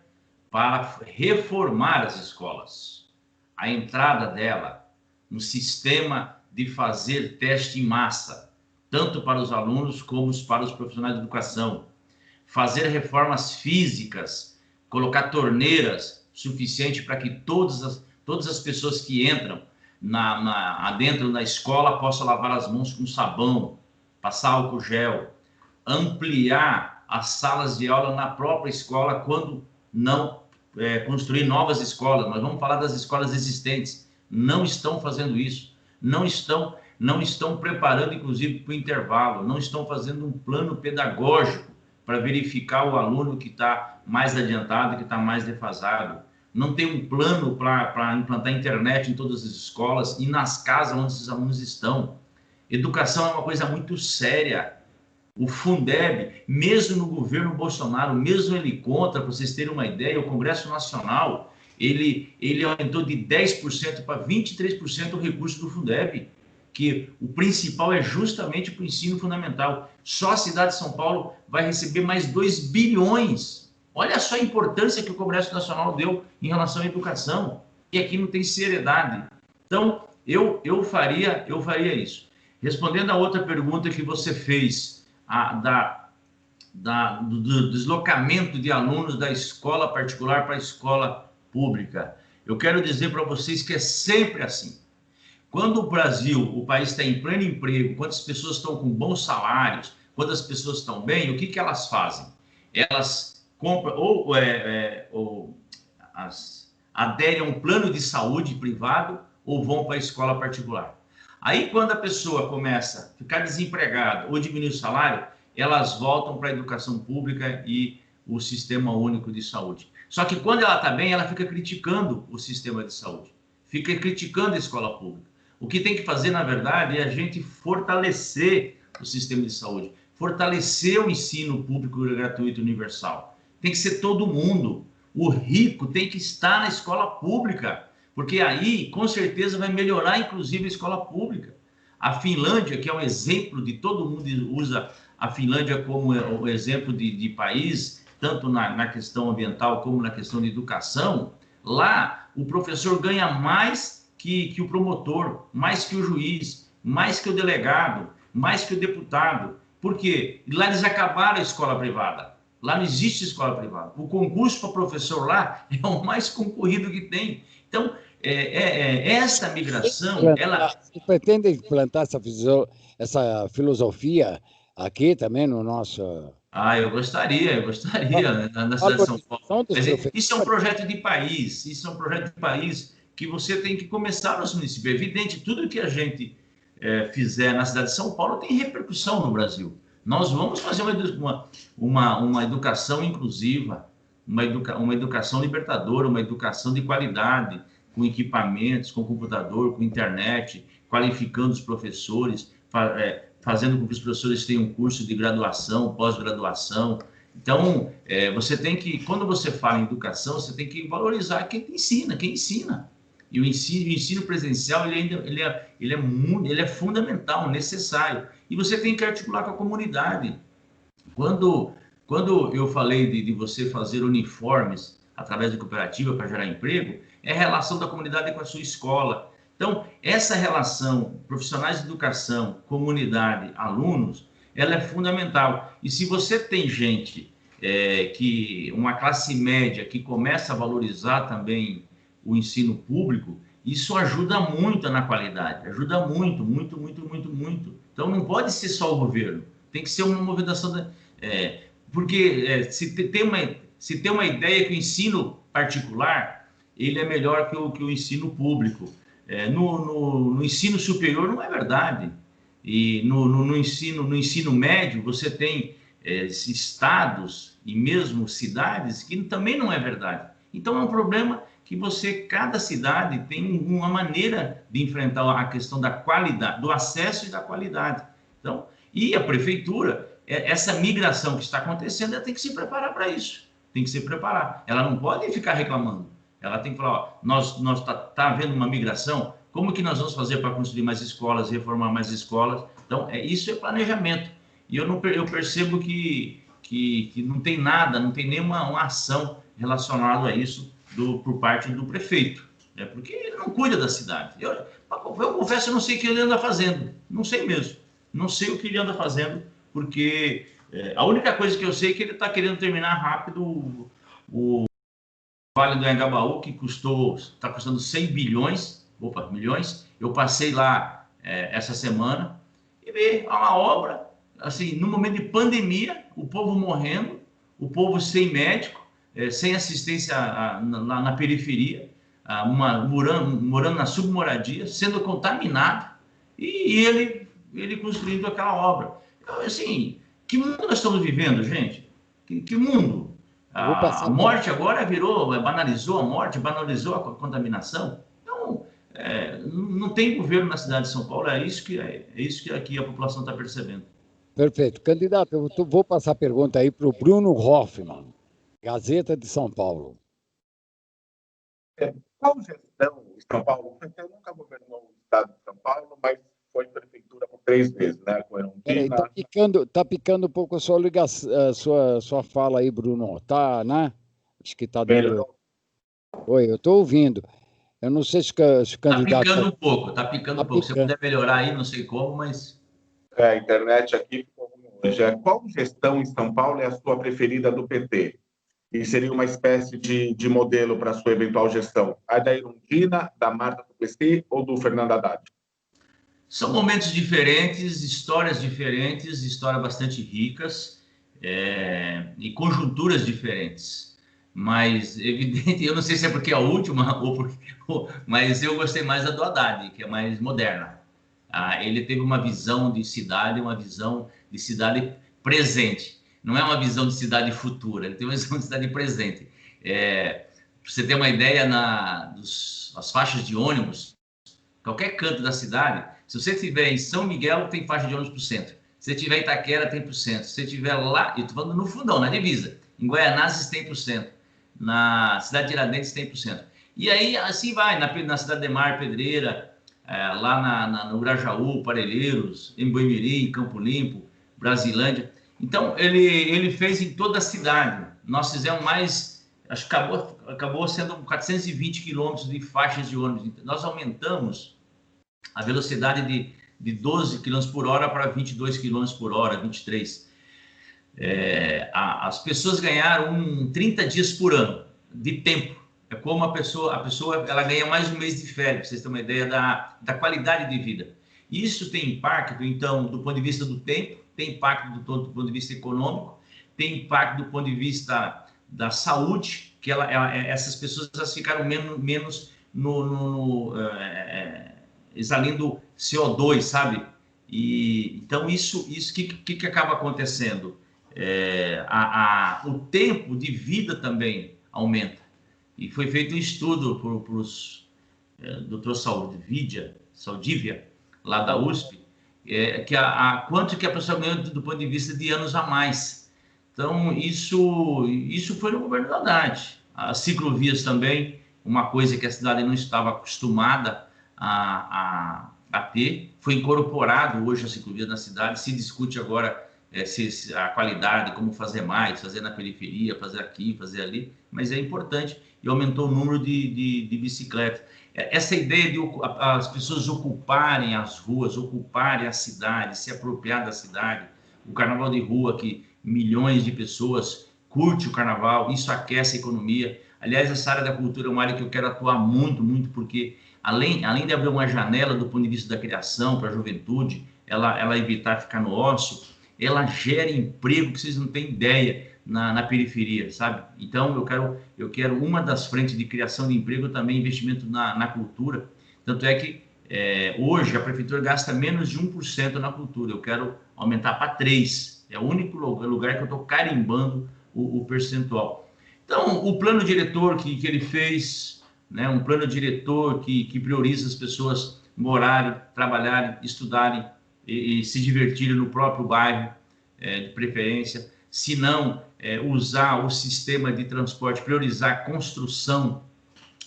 para reformar as escolas. A entrada dela no sistema de fazer teste em massa, tanto para os alunos como para os profissionais de educação. Fazer reformas físicas, colocar torneiras suficiente para que todas as pessoas que entram dentro da escola possam lavar as mãos com sabão, passar álcool gel, ampliar as salas de aula na própria escola quando não construir novas escolas. Nós vamos falar das escolas existentes. Não estão fazendo isso. Não estão preparando, inclusive, para o intervalo. Não estão fazendo um plano pedagógico para verificar o aluno que está mais adiantado, que está mais defasado. Não tem um plano para implantar internet em todas as escolas e nas casas onde esses alunos estão. Educação é uma coisa muito séria. O Fundeb, mesmo no governo Bolsonaro, mesmo ele contra, para vocês terem uma ideia, o Congresso Nacional, ele aumentou de 10% para 23% o recurso do Fundeb, que o principal é justamente para o ensino fundamental. Só a cidade de São Paulo vai receber mais 2 bilhões. Olha só a importância que o Congresso Nacional deu em relação à educação. E aqui não tem seriedade. Então, eu faria isso. Respondendo a outra pergunta que você fez, do deslocamento de alunos da escola particular para a escola pública, eu quero dizer para vocês que é sempre assim. Quando o país está em pleno emprego, quando as pessoas estão com bons salários, quando as pessoas estão bem, o que elas fazem? Elas compram aderem a um plano de saúde privado ou vão para a escola particular. Aí, quando a pessoa começa a ficar desempregada ou diminuir o salário, elas voltam para a educação pública e o Sistema Único de Saúde. Só que quando ela está bem, ela fica criticando o sistema de saúde, fica criticando a escola pública. O que tem que fazer, na verdade, é a gente fortalecer o sistema de saúde, fortalecer o ensino público gratuito universal. Tem que ser todo mundo. O rico tem que estar na escola pública, porque aí, com certeza, vai melhorar, inclusive, a escola pública. A Finlândia, que é um exemplo de todo mundo usa a Finlândia como um exemplo de país, tanto na questão ambiental como na questão de educação, lá o professor ganha mais que o promotor, mais que o juiz, mais que o delegado, mais que o deputado. Por quê? Lá eles acabaram a escola privada. Lá não existe escola privada. O concurso para professor lá é o mais concorrido que tem. Então, essa migração... Você pretende implantar essa filosofia aqui também no nosso... Eu gostaria, na cidade de São Paulo. Mas isso é um projeto de país, que você tem que começar nos municípios. É evidente, tudo que a gente fizer na cidade de São Paulo tem repercussão no Brasil. Nós vamos fazer uma educação inclusiva, uma educação libertadora, uma educação de qualidade, com equipamentos, com computador, com internet, qualificando os professores, fazendo com que os professores tenham curso de graduação, pós-graduação. Então, você tem que, quando você fala em educação, você tem que valorizar quem ensina. E o ensino presencial, ele é fundamental, necessário. E você tem que articular com a comunidade. Quando eu falei de você fazer uniformes através de cooperativa para gerar emprego, é a relação da comunidade com a sua escola. Então, essa relação, profissionais de educação, comunidade, alunos, ela é fundamental. E se você tem gente, uma classe média que começa a valorizar também o ensino público, isso ajuda muito na qualidade, ajuda muito, muito, muito, muito, muito. Então, não pode ser só o governo, tem que ser uma movimentação, porque se tem uma ideia que o ensino particular, ele é melhor que o ensino público. No ensino superior não é verdade. E no ensino médio, você tem estados e mesmo cidades que também não é verdade. Então, é um problema que cada cidade tem uma maneira de enfrentar a questão da qualidade, do acesso e da qualidade. Então, e a prefeitura, essa migração que está acontecendo, ela tem que se preparar para isso. Tem que se preparar. Ela não pode ficar reclamando. Ela tem que falar, nós tá havendo uma migração, como que nós vamos fazer para construir mais escolas, reformar mais escolas? Então, isso é planejamento. E eu percebo que não tem nada, não tem nenhuma ação relacionada a isso por parte do prefeito. Porque ele não cuida da cidade. Eu confesso, eu não sei o que ele anda fazendo. Não sei mesmo. Não sei o que ele anda fazendo, porque a única coisa que eu sei é que ele está querendo terminar rápido o Vale do Anhangabaú, que está custando 100 milhões. Eu passei lá essa semana e vi uma obra, assim, no momento de pandemia, o povo morrendo, o povo sem médico, sem assistência na periferia, morando na submoradia, sendo contaminado, e ele construindo aquela obra. Então, assim, que mundo nós estamos vivendo, gente? Que mundo? A morte agora banalizou a morte, banalizou a contaminação. Então, não tem governo na cidade de São Paulo, é isso que aqui a população está percebendo. Perfeito. Candidato, eu vou passar a pergunta aí para o Bruno Hoffman, Gazeta de São Paulo. Qual gestão em São Paulo? Você nunca governou o estado de São Paulo, mas foi prefeitura por 3 vezes, né? Tá picando um pouco a sua ligação, sua fala aí, Bruno. Tá, né? Acho que tá dando... Oi, eu estou ouvindo. Eu não sei se o candidato... Tá picando um pouco. Se puder melhorar aí, não sei como, mas... A internet aqui ficou hoje. Qual gestão em São Paulo é a sua preferida do PT? E seria uma espécie de modelo para a sua eventual gestão? A da Erundina, da Marta Suplicy ou do Fernando Haddad? São momentos diferentes, histórias bastante ricas e conjunturas diferentes. Mas, evidente, eu não sei se é porque é a última, mas eu gostei mais da do Haddad, que é mais moderna. Ele teve uma visão de cidade, presente. Não é uma visão de cidade futura, ele tem uma visão de cidade presente. Para você ter uma ideia, as faixas de ônibus, qualquer canto da cidade, se você estiver em São Miguel, tem faixa de ônibus para o centro. Se você estiver em Itaquera, tem para o centro. Se você estiver lá, eu estou falando no fundão, na divisa. Em Guaianazes tem para o centro. Na cidade de Tiradentes tem para o centro. E aí, assim vai, na cidade de Mar, Pedreira, lá no Grajaú, Parelheiros, em Boimirim, Campo Limpo, Brasilândia. Então, ele fez em toda a cidade. Nós fizemos mais, acho que acabou sendo 420 quilômetros de faixas de ônibus. Nós aumentamos a velocidade de 12 km por hora para 22 km por hora, 23. As pessoas ganharam 30 dias por ano de tempo. É como a pessoa ela ganha mais um mês de férias, para vocês terem uma ideia da qualidade de vida. Isso tem impacto, então, do ponto de vista do tempo, tem impacto do ponto de vista econômico, tem impacto do ponto de vista da saúde, que essas pessoas elas ficaram menos exalando CO2, sabe? Então, isso que acaba acontecendo? O tempo de vida também aumenta. E foi feito um estudo para os Dr. Saldívia, lá da USP, quanto que a pessoa ganhou do ponto de vista de anos a mais. Então, isso foi no governo da Haddad. As ciclovias também, uma coisa que a cidade não estava acostumada a ter, foi incorporado hoje a ciclovia na cidade. Se discute agora a qualidade, como fazer mais, fazer na periferia, fazer aqui, fazer ali, mas é importante e aumentou o número de bicicletas. Essa ideia de as pessoas ocuparem as ruas, ocuparem a cidade, se apropriar da cidade, o carnaval de rua, que milhões de pessoas curtem o carnaval, isso aquece a economia. Aliás, essa área da cultura é uma área que eu quero atuar muito, muito, porque além de abrir uma janela do ponto de vista da criação para a juventude, ela evitar ficar no ócio, ela gera emprego que vocês não têm ideia na periferia, sabe? Então, eu quero uma das frentes de criação de emprego também, investimento na cultura. Tanto é que hoje a prefeitura gasta menos de 1% na cultura. Eu quero aumentar para 3%. É o único lugar que eu estou carimbando o percentual. Então, o plano diretor que ele fez, né, um plano diretor que prioriza as pessoas morarem, trabalharem, estudarem e se divertirem no próprio bairro, de preferência. Se não, usar o sistema de transporte, priorizar a construção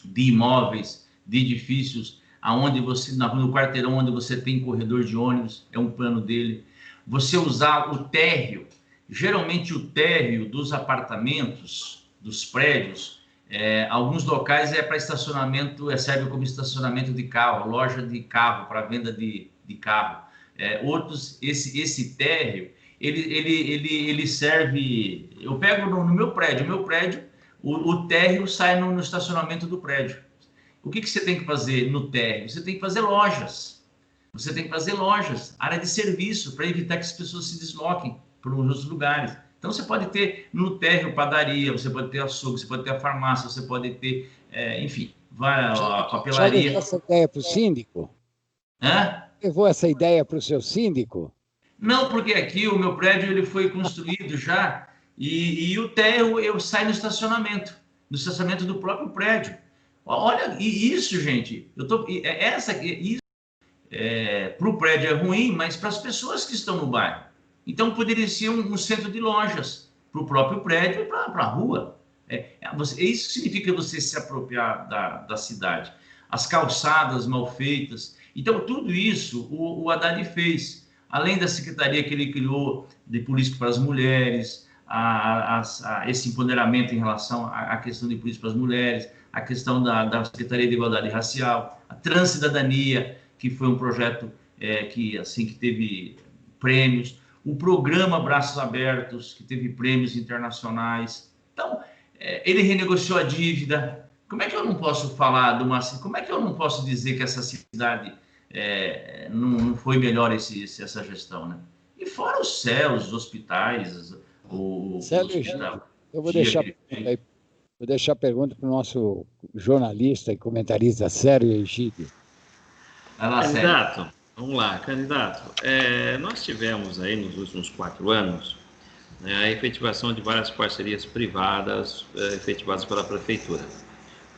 de imóveis, de edifícios, aonde você, no quarteirão onde você tem corredor de ônibus, é um plano dele. Você usar o térreo, geralmente o térreo dos apartamentos, dos prédios, alguns locais para estacionamento, serve como estacionamento de carro, loja de carro, para venda de carro. Outros, esse térreo, ele serve... Eu pego no meu prédio, o térreo sai no estacionamento do prédio. O que você tem que fazer no térreo? Você tem que fazer lojas. Você tem que fazer lojas, área de serviço, para evitar que as pessoas se desloquem para os outros lugares. Então, você pode ter no térreo padaria, você pode ter açougue, você pode ter a farmácia, você pode ter, enfim, a papelaria. Já levou essa ideia para o síndico? Hã? Levou essa ideia para o seu síndico? Não, porque aqui o meu prédio ele foi construído já e o térreo sai no estacionamento do próprio prédio. Olha, e isso, gente, para o prédio é ruim, mas para as pessoas que estão no bairro. Então, poderia ser um centro de lojas para o próprio prédio e para a rua. Isso significa você se apropriar da cidade. As calçadas mal feitas. Então, tudo isso o Haddad fez. Além da secretaria que ele criou de política para as mulheres, esse empoderamento em relação à questão de política para as mulheres, a questão da Secretaria de Igualdade Racial, a Transcidadania, que foi um projeto que teve prêmios, o programa Braços Abertos, que teve prêmios internacionais. Então, ele renegociou a dívida. Como é que eu não posso falar como é que eu não posso dizer que essa cidade não foi melhor essa gestão, né? E fora os céus, os hospitais, eu vou deixar a pergunta para o nosso jornalista e comentarista Sérgio Egídio. Candidato, vamos lá, candidato. Nós tivemos aí nos últimos 4 anos a efetivação de várias parcerias privadas efetivadas pela prefeitura,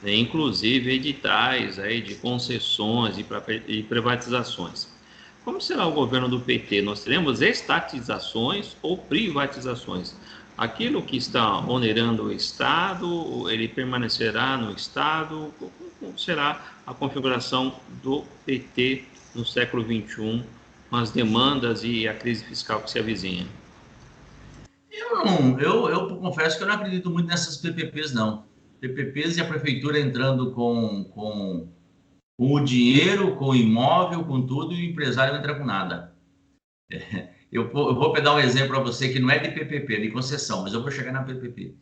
inclusive editais aí de concessões e privatizações. Como será o governo do PT? Nós teremos estatizações ou privatizações? Aquilo que está onerando o Estado, ele permanecerá no Estado? Como será a configuração do PT no século XXI, com as demandas e a crise fiscal que se avizinha? Eu confesso que eu não acredito muito nessas PPPs, não. PPPs e a prefeitura entrando com o dinheiro, com o imóvel, com tudo, e o empresário não entra com nada. Eu vou dar um exemplo para você que não é de PPP, de concessão, mas eu vou chegar na PPP.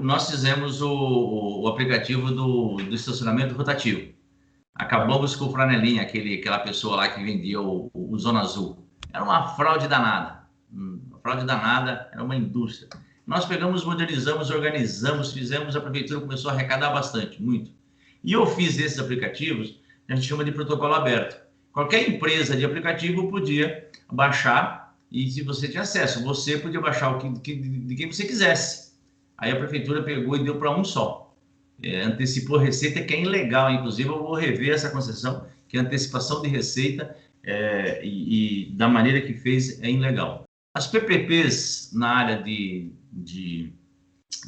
Nós fizemos o aplicativo do estacionamento rotativo. Acabamos com o Franelinha, aquela pessoa lá que vendia o Zona Azul. Era uma fraude danada. Era uma indústria. Nós pegamos, modernizamos, organizamos, fizemos, a prefeitura começou a arrecadar bastante, muito. E eu fiz esses aplicativos, a gente chama de protocolo aberto. Qualquer empresa de aplicativo podia baixar, e se você tinha acesso, você podia baixar de quem você quisesse. Aí a prefeitura pegou e deu para um só. Antecipou receita, que é ilegal. Inclusive, eu vou rever essa concessão, que a antecipação de receita e da maneira que fez é ilegal. As PPPs na área de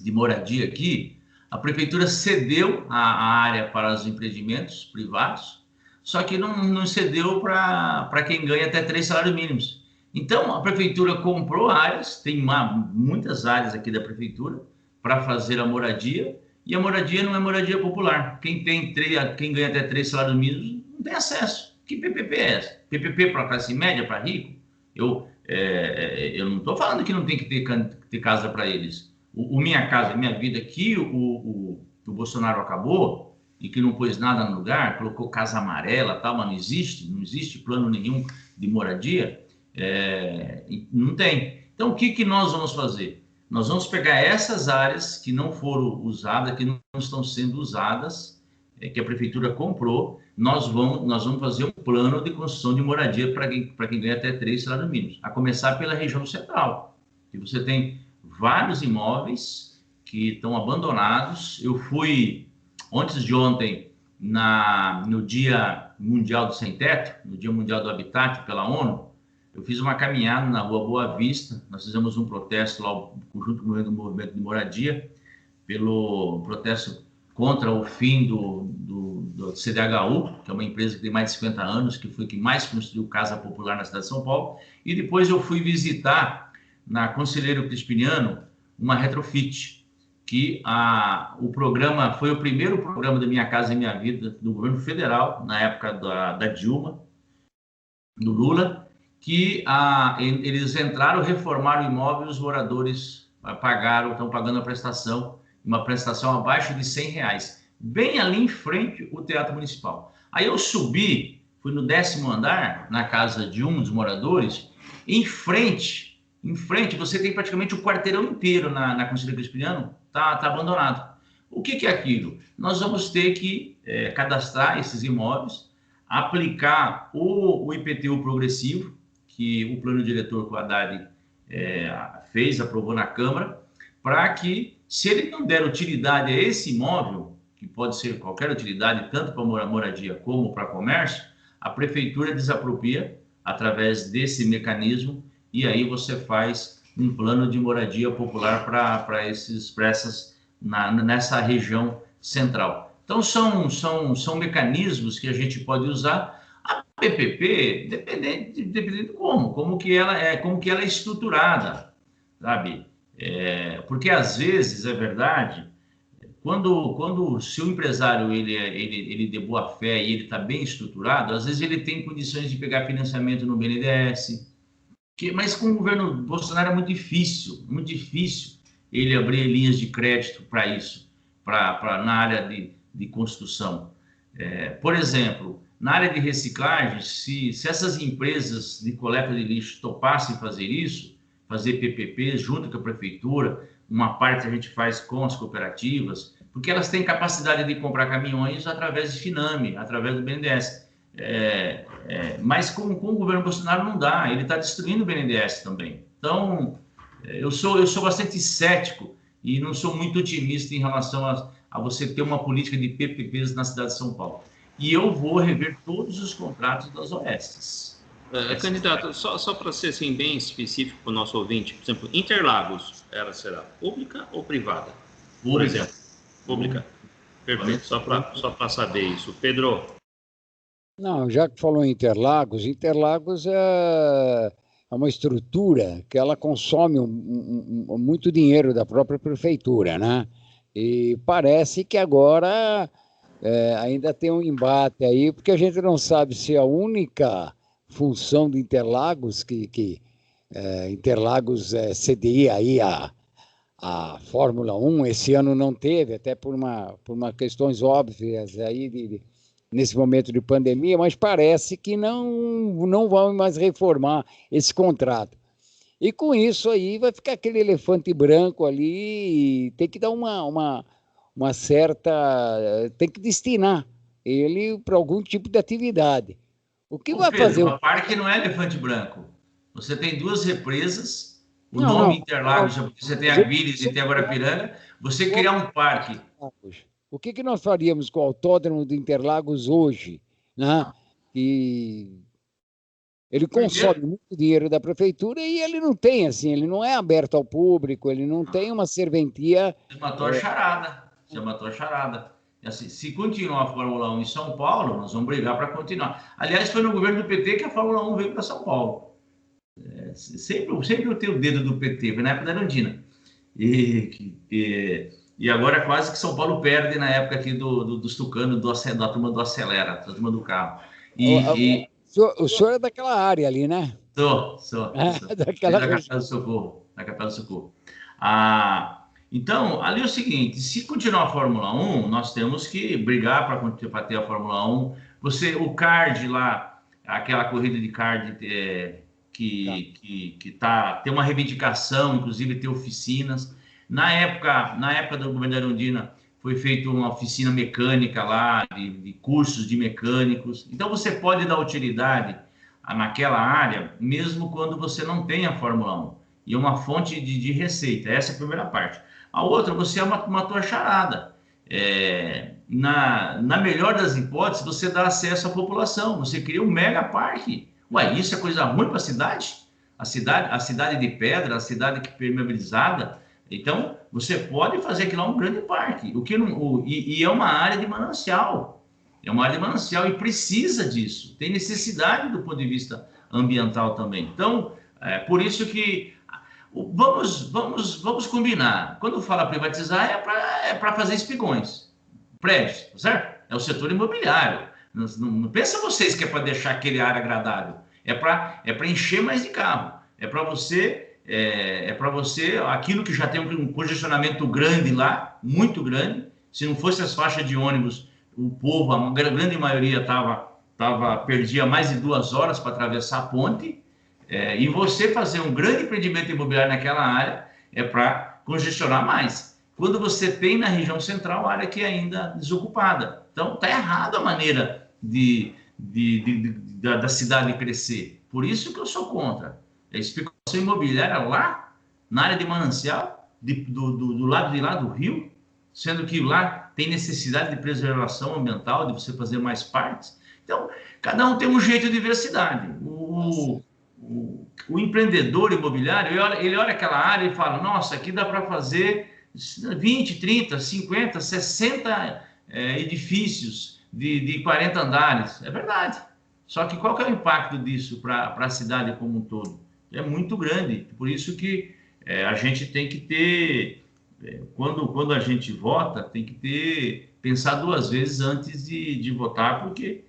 moradia aqui, a prefeitura cedeu a área para os empreendimentos privados, só que não cedeu para quem ganha até 3 salários mínimos. Então, a prefeitura comprou áreas, tem muitas áreas aqui da prefeitura para fazer a moradia, e a moradia não é moradia popular. Quem ganha até 3 salários mínimos não tem acesso. Que PPP é essa? PPP para classe média, para rico? Eu não estou falando que não tem que ter casa para eles. O Minha Casa Minha Vida, que o Bolsonaro acabou, e que não pôs nada no lugar, colocou casa amarela, tal, mas não existe plano nenhum de moradia, não tem. Então, o que nós vamos fazer? Nós vamos pegar essas áreas que não foram usadas, que não estão sendo usadas, que a prefeitura comprou, nós vamos fazer um plano de construção de moradia para quem ganha até 3 salários mínimos, a começar pela região central, que você tem vários imóveis que estão abandonados. Eu fui, antes de ontem, no Dia Mundial do Sem Teto, no Dia Mundial do Habitat pela ONU, eu fiz uma caminhada na Rua Boa Vista, nós fizemos um protesto lá, junto com o movimento de moradia, pelo protesto contra o fim do CDHU, que é uma empresa que tem mais de 50 anos, que foi que mais construiu casa popular na cidade de São Paulo, e depois eu fui visitar, na Conselheiro Crispiniano, uma retrofit, que o programa foi o primeiro programa da Minha Casa e Minha Vida do governo federal, na época da Dilma, do Lula, que eles entraram, reformaram o imóvel e os moradores estão pagando a prestação, uma prestação abaixo de R$100, bem ali em frente o Teatro Municipal. Aí eu subi, fui no 10º andar, na casa de um dos moradores, em frente você tem praticamente o quarteirão inteiro na Conselheiro Crispiniano, tá abandonado. O que é aquilo? Nós vamos ter que cadastrar esses imóveis, aplicar o IPTU progressivo, que o plano diretor que o Haddad aprovou na Câmara, para que, se ele não der utilidade a esse imóvel, que pode ser qualquer utilidade, tanto para moradia como para comércio, a prefeitura desapropria através desse mecanismo, e aí você faz um plano de moradia popular nessa região central. Então, são mecanismos que a gente pode usar. A PPP, dependendo de como que ela é estruturada, sabe? Porque às vezes, é verdade, se o empresário ele de boa fé e ele está bem estruturado, às vezes ele tem condições de pegar financiamento no BNDES, mas com o governo Bolsonaro é muito difícil ele abrir linhas de crédito para isso, na área de construção. Por exemplo, na área de reciclagem, se essas empresas de coleta de lixo topassem fazer isso, fazer PPP junto com a prefeitura, uma parte a gente faz com as cooperativas, porque elas têm capacidade de comprar caminhões através de Finame, através do BNDES. Mas com o governo Bolsonaro não dá, ele está destruindo o BNDES também. Então, eu sou bastante cético e não sou muito otimista em relação a você ter uma política de PPPs na cidade de São Paulo. E eu vou rever todos os contratos das OSs. Candidato, só para ser assim, bem específico para o nosso ouvinte, por exemplo, Interlagos, ela será pública ou privada? Por exemplo, pública. Perfeito, só para saber isso. Pedro? Não, já que falou em Interlagos é uma estrutura que ela consome muito dinheiro da própria prefeitura, né? E parece que agora ainda tem um embate aí, porque a gente não sabe se a única função de Interlagos, Interlagos CDI aí a Fórmula 1, esse ano não teve, até por questões óbvias aí nesse momento de pandemia, mas parece que não vão mais reformar esse contrato. E com isso aí vai ficar aquele elefante branco ali, e tem que dar uma certa... tem que destinar ele para algum tipo de atividade. O que vai fazer... O parque não é elefante branco. Você tem 2 represas, o nome Interlagos, você tem a Guires e tem a Guarapiranga, você criar um parque... O que nós faríamos com o Autódromo de Interlagos hoje, né? E ele consome muito dinheiro da prefeitura e ele não tem, assim, ele não é aberto ao público, ele não tem uma serventia... Você matou a charada. Assim, se continuar a Fórmula 1 em São Paulo, nós vamos brigar para continuar. Aliás, foi no governo do PT que a Fórmula 1 veio para São Paulo. Sempre eu tenho o dedo do PT, foi na época da Erundina. E agora quase que São Paulo perde na época aqui dos tucanos, da turma do Acelera, da turma do carro. O senhor é daquela área ali, né? Sou. Daquela da Capela do Socorro. Então, ali é o seguinte, se continuar a Fórmula 1, nós temos que brigar para ter a Fórmula 1. O kart lá, aquela corrida de kart tem uma reivindicação, inclusive ter oficinas. Na época do governo da Erundina, foi feita uma oficina mecânica lá, de cursos de mecânicos. Então, você pode dar utilidade naquela área, mesmo quando você não tem a Fórmula 1. E é uma fonte de receita. Essa é a primeira parte. A outra, você é uma tua charada. Na melhor das hipóteses, você dá acesso à população. Você cria um mega parque. Ué, isso é coisa ruim para a cidade? A cidade de pedra, a cidade permeabilizada. Então, você pode fazer aquilo lá um grande parque. E é uma área de manancial. É uma área de manancial e precisa disso. Tem necessidade do ponto de vista ambiental também. Então, por isso que vamos combinar. Quando fala privatizar, é para fazer espigões, prédios, certo? É o setor imobiliário. Não pensa vocês que é para deixar aquele área agradável. É para encher mais de carro. É para você, aquilo que já tem um congestionamento grande lá, muito grande. Se não fosse as faixas de ônibus, o povo, a grande maioria perdia mais de 2 horas para atravessar a ponte. E você fazer um grande empreendimento imobiliário naquela área é para congestionar mais. Quando você tem na região central área que é ainda desocupada. Então, está errado a maneira da cidade crescer. Por isso que eu sou contra. A especulação imobiliária lá, na área de manancial, do lado de lá do rio, sendo que lá tem necessidade de preservação ambiental, de você fazer mais parques. Então, cada um tem um jeito de ver a cidade. O empreendedor imobiliário, ele olha aquela área e fala, nossa, aqui dá para fazer 20, 30, 50, 60 edifícios de 40 andares. É verdade. Só que qual que é o impacto disso para a cidade como um todo? É muito grande. Por isso que a gente tem que ter, quando a gente vota, tem que pensar 2 vezes antes de votar, porque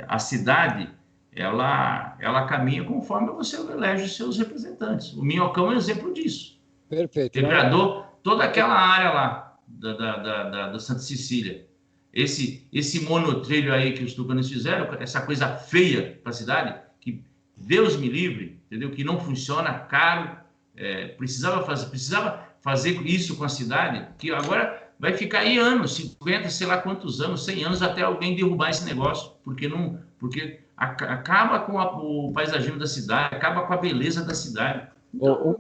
a cidade, ela caminha conforme você elege os seus representantes. O Minhocão é um exemplo disso. Perfeito. Ele agradou toda aquela área lá da Santa Cecília. Esse monotrilho aí que os tucanos fizeram, essa coisa feia para a cidade, que Deus me livre, entendeu? Que não funciona, caro, precisava fazer isso com a cidade, que agora vai ficar aí anos, 50, sei lá quantos anos, 100 anos, até alguém derrubar esse negócio, porque acaba com o paisagismo da cidade, acaba com a beleza da cidade. Então,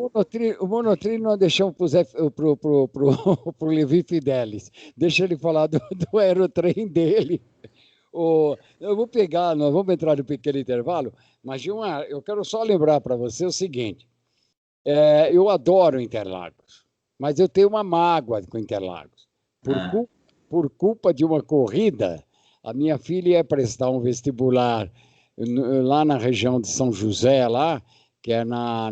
o monotrilho nós deixamos pro Levi Fidelis. Deixa ele falar do aerotrem dele. Eu vou pegar, nós vamos entrar no pequeno intervalo, mas eu quero só lembrar para você o seguinte. Eu adoro Interlagos, mas eu tenho uma mágoa com Interlagos. Por culpa de uma corrida, a minha filha ia prestar um vestibular lá na região de São José, lá, que é na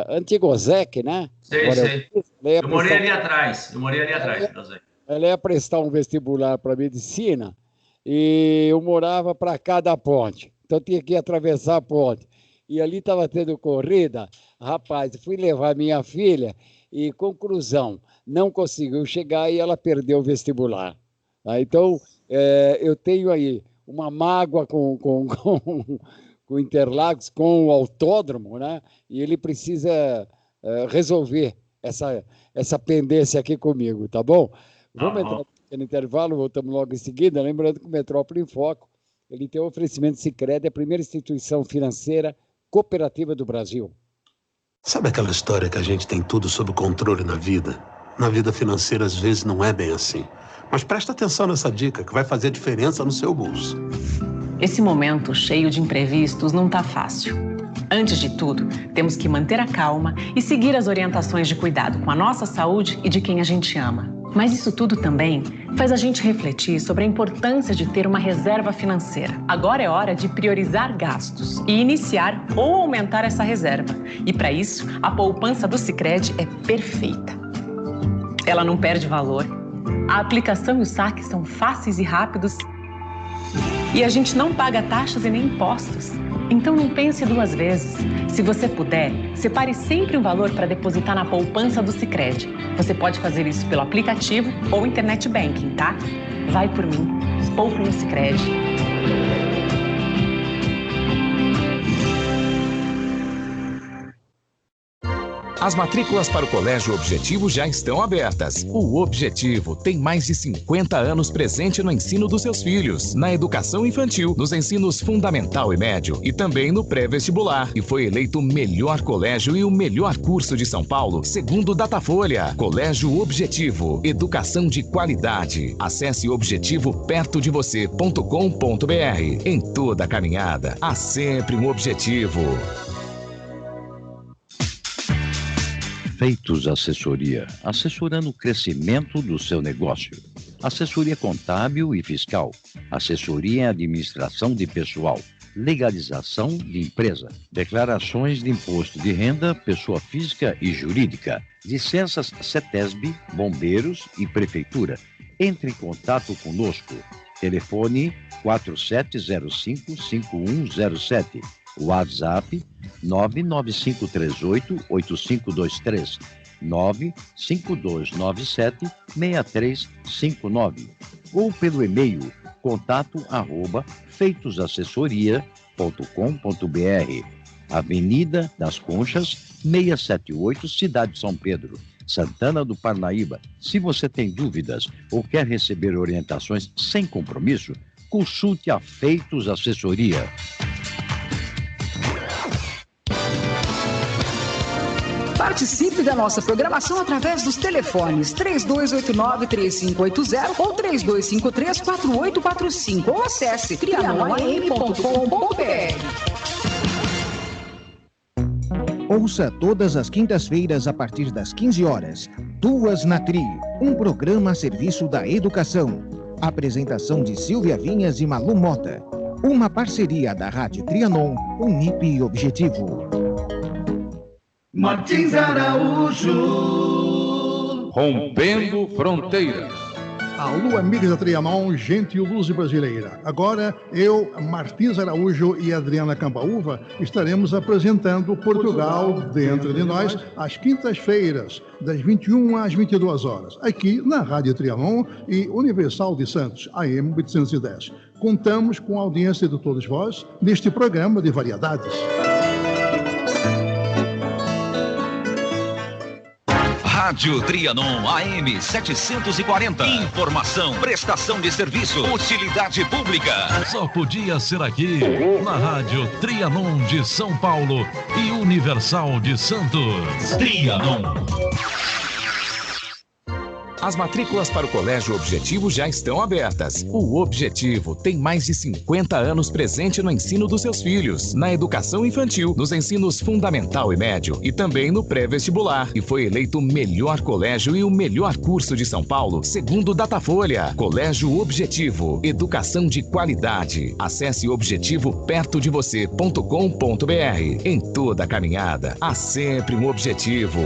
antiga OSEC, né? Sei. Eu morei ali atrás. Ela ia prestar um vestibular para medicina e eu morava para cá da ponte. Então tinha que atravessar a ponte. E ali estava tendo corrida. Rapaz, fui levar minha filha e, conclusão, não conseguiu chegar e ela perdeu o vestibular. Então, eu tenho aí uma mágoa com Interlagos, com o autódromo, né? E ele precisa resolver essa pendência aqui comigo, tá bom? Vamos entrar no intervalo, voltamos logo em seguida. Lembrando que o Metrópole em Foco, ele tem um oferecimento Sicredi, a primeira instituição financeira cooperativa do Brasil. Sabe aquela história que a gente tem tudo sob controle na vida? Na vida financeira, às vezes, não é bem assim. Mas presta atenção nessa dica, que vai fazer diferença no seu bolso. Esse momento cheio de imprevistos não tá fácil. Antes de tudo, temos que manter a calma e seguir as orientações de cuidado com a nossa saúde e de quem a gente ama. Mas isso tudo também faz a gente refletir sobre a importância de ter uma reserva financeira. Agora é hora de priorizar gastos e iniciar ou aumentar essa reserva. E para isso, a poupança do Sicredi é perfeita. Ela não perde valor. A aplicação e o saque são fáceis e rápidos. E a gente não paga taxas e nem impostos. Então não pense duas vezes. Se você puder, separe sempre um valor para depositar na poupança do Sicredi. Você pode fazer isso pelo aplicativo ou internet banking, tá? Vai por mim. Poupe no Sicredi. As matrículas para o Colégio Objetivo já estão abertas. O Objetivo tem mais de 50 anos presente no ensino dos seus filhos, na educação infantil, nos ensinos fundamental e médio e também no pré-vestibular. E foi eleito o melhor colégio e o melhor curso de São Paulo, segundo o Datafolha. Colégio Objetivo, educação de qualidade. Acesse objetivopertodevocê.com.br. Em toda a caminhada, há sempre um objetivo. Feitos Assessoria, assessorando o crescimento do seu negócio. Assessoria contábil e fiscal, assessoria em administração de pessoal, legalização de empresa, declarações de imposto de renda, pessoa física e jurídica, licenças CETESB, bombeiros e prefeitura. Entre em contato conosco. Telefone 4705-5107. WhatsApp 99538-8523, 95297-6359 ou pelo e-mail contato@feitosassessoria.com.br. Avenida das Conchas, 678, Cidade de São Pedro, Santana do Parnaíba. Se você tem dúvidas ou quer receber orientações sem compromisso, consulte a Feitos Assessoria. Participe da nossa programação através dos telefones 3289-3580 ou 3253-4845 ou acesse trianoam.com.br. Ouça todas as quintas-feiras a partir das 15 horas. Duas na Tri, um programa a serviço da educação. Apresentação de Silvia Vinhas e Malu Mota. Uma parceria da Rádio Trianon, Unip e Objetivo. Martins Araújo. Rompendo fronteiras. Alô, amigos da Trianon, gente luz brasileira. Agora, eu, Martins Araújo e Adriana Campaúva estaremos apresentando Portugal dentro de nós às quintas-feiras, das 21 às 22 horas, aqui na Rádio Trianon e Universal de Santos, AM 810. Contamos com a audiência de todos vós neste programa de variedades. Rádio Trianon AM 740. Informação, prestação de serviço, utilidade pública. Só podia ser aqui, na Rádio Trianon de São Paulo e Universal de Santos. Trianon. As matrículas para o Colégio Objetivo já estão abertas. O Objetivo tem mais de 50 anos presente no ensino dos seus filhos, na educação infantil, nos ensinos fundamental e médio e também no pré-vestibular. E foi eleito o melhor colégio e o melhor curso de São Paulo, segundo o Datafolha. Colégio Objetivo, educação de qualidade. Acesse objetivopertodevocê.com.br. Em toda a caminhada, há sempre um objetivo.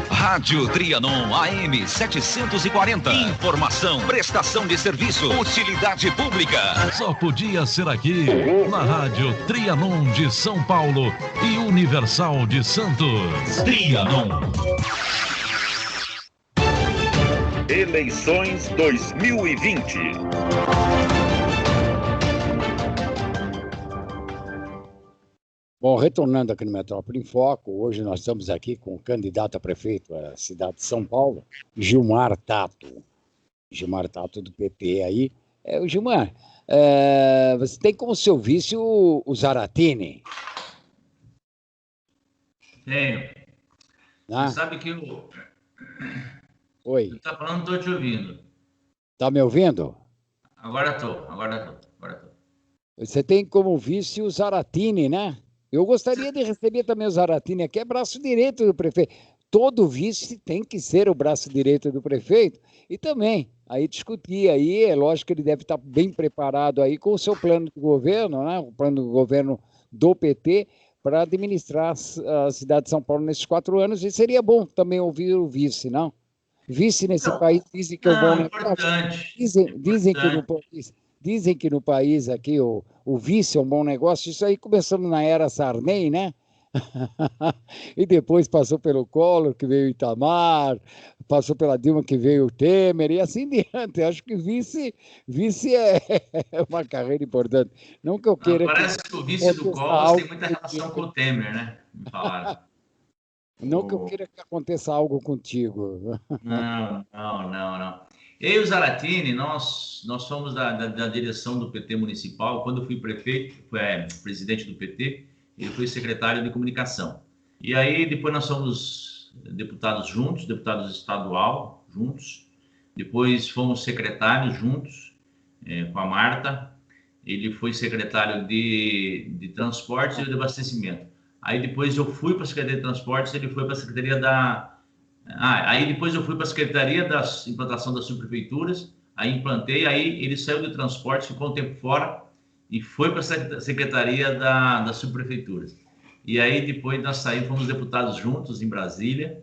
Rádio Trianon AM 740. Informação, prestação de serviço, utilidade pública. Só podia ser aqui, na Rádio Trianon de São Paulo e Universal de Santos. Trianon. Eleições 2020. Bom, retornando aqui no Metrópole em Foco, hoje nós estamos aqui com o candidato a prefeito da cidade de São Paulo, Gilmar Tato. Gilmar Tato do PT aí. O Gilmar, você tem como seu vice o Zaratini? Tenho. Ah? Você sabe que o... Oi. Você está falando, estou te ouvindo. Está me ouvindo? Agora estou. Você tem como vice o Zaratini, né? Eu gostaria de receber também o Zaratini aqui, é braço direito do prefeito. Todo vice tem que ser o braço direito do prefeito. E também, aí discutir, aí é lógico que ele deve estar bem preparado aí com o seu plano de governo, né? O plano de governo do PT para administrar a cidade de São Paulo nesses 4 anos. E seria bom também ouvir o vice, não? Vice nesse país dizem que é um bom negócio. Dizem que no país aqui o vice é um bom negócio. Isso aí começando na era Sarney, né? E depois passou pelo Collor, que veio o Itamar, passou pela Dilma, que veio o Temer, e assim diante. Acho que vice é uma carreira importante. Não que eu queira... Parece que o vice do Collor tem muita relação com o Temer, né? Me falaram. Não que eu queira que aconteça algo contigo. Não. Eu e o Zaratini, nós somos da direção do PT municipal. Quando eu fui presidente do PT, ele foi secretário de comunicação. E aí, depois nós somos deputados juntos, deputados estadual juntos. Depois fomos secretários juntos, com a Marta. Ele foi secretário de transportes e de abastecimento. Aí depois eu fui para a Secretaria de Transportes, ele foi para a Secretaria aí depois eu fui para a Secretaria da Implantação das Subprefeituras, aí implantei, aí ele saiu de transportes, ficou um tempo fora e foi para a Secretaria das Subprefeituras. E aí depois nós saímos, fomos deputados juntos em Brasília,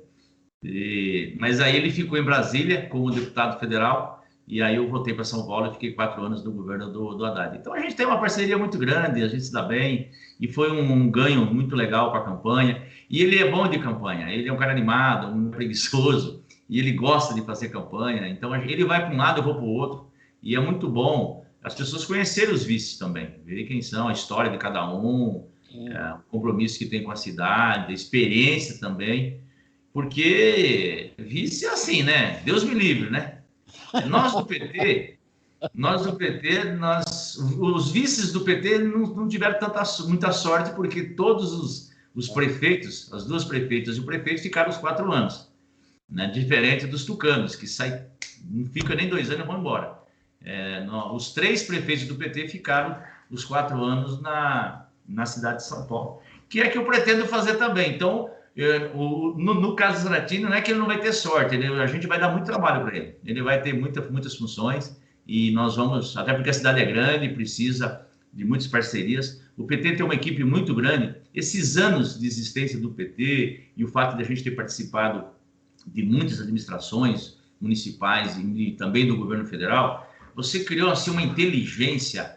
mas aí ele ficou em Brasília como deputado federal, e aí eu voltei para São Paulo e fiquei 4 anos no governo do Haddad. Então a gente tem uma parceria muito grande, a gente se dá bem, e foi um ganho muito legal para a campanha. E ele é bom de campanha, ele é um cara animado, um preguiçoso, e ele gosta de fazer campanha. Então ele vai para um lado, eu vou para o outro, e é muito bom as pessoas conhecerem os vices também, verem quem são, a história de cada um, o compromisso que tem com a cidade, a experiência também, porque vice é assim, né? Deus me livre, né? Nós do PT, os vices do PT não tiveram muita sorte, porque todos os prefeitos, as 2 prefeitas e o prefeito ficaram os 4 anos, né? Diferente dos tucanos, que não fica nem 2 anos e vão embora. Os 3 prefeitos do PT ficaram os 4 anos na cidade de São Paulo, que é que eu pretendo fazer também. Então, no caso do Zaratini, não é que ele não vai ter sorte, a gente vai dar muito trabalho para ele. Ele vai ter muitas funções e nós vamos, até porque a cidade é grande, precisa de muitas parcerias. O PT tem uma equipe muito grande. Esses anos de existência do PT e o fato de a gente ter participado de muitas administrações municipais e também do governo federal, você criou assim uma inteligência,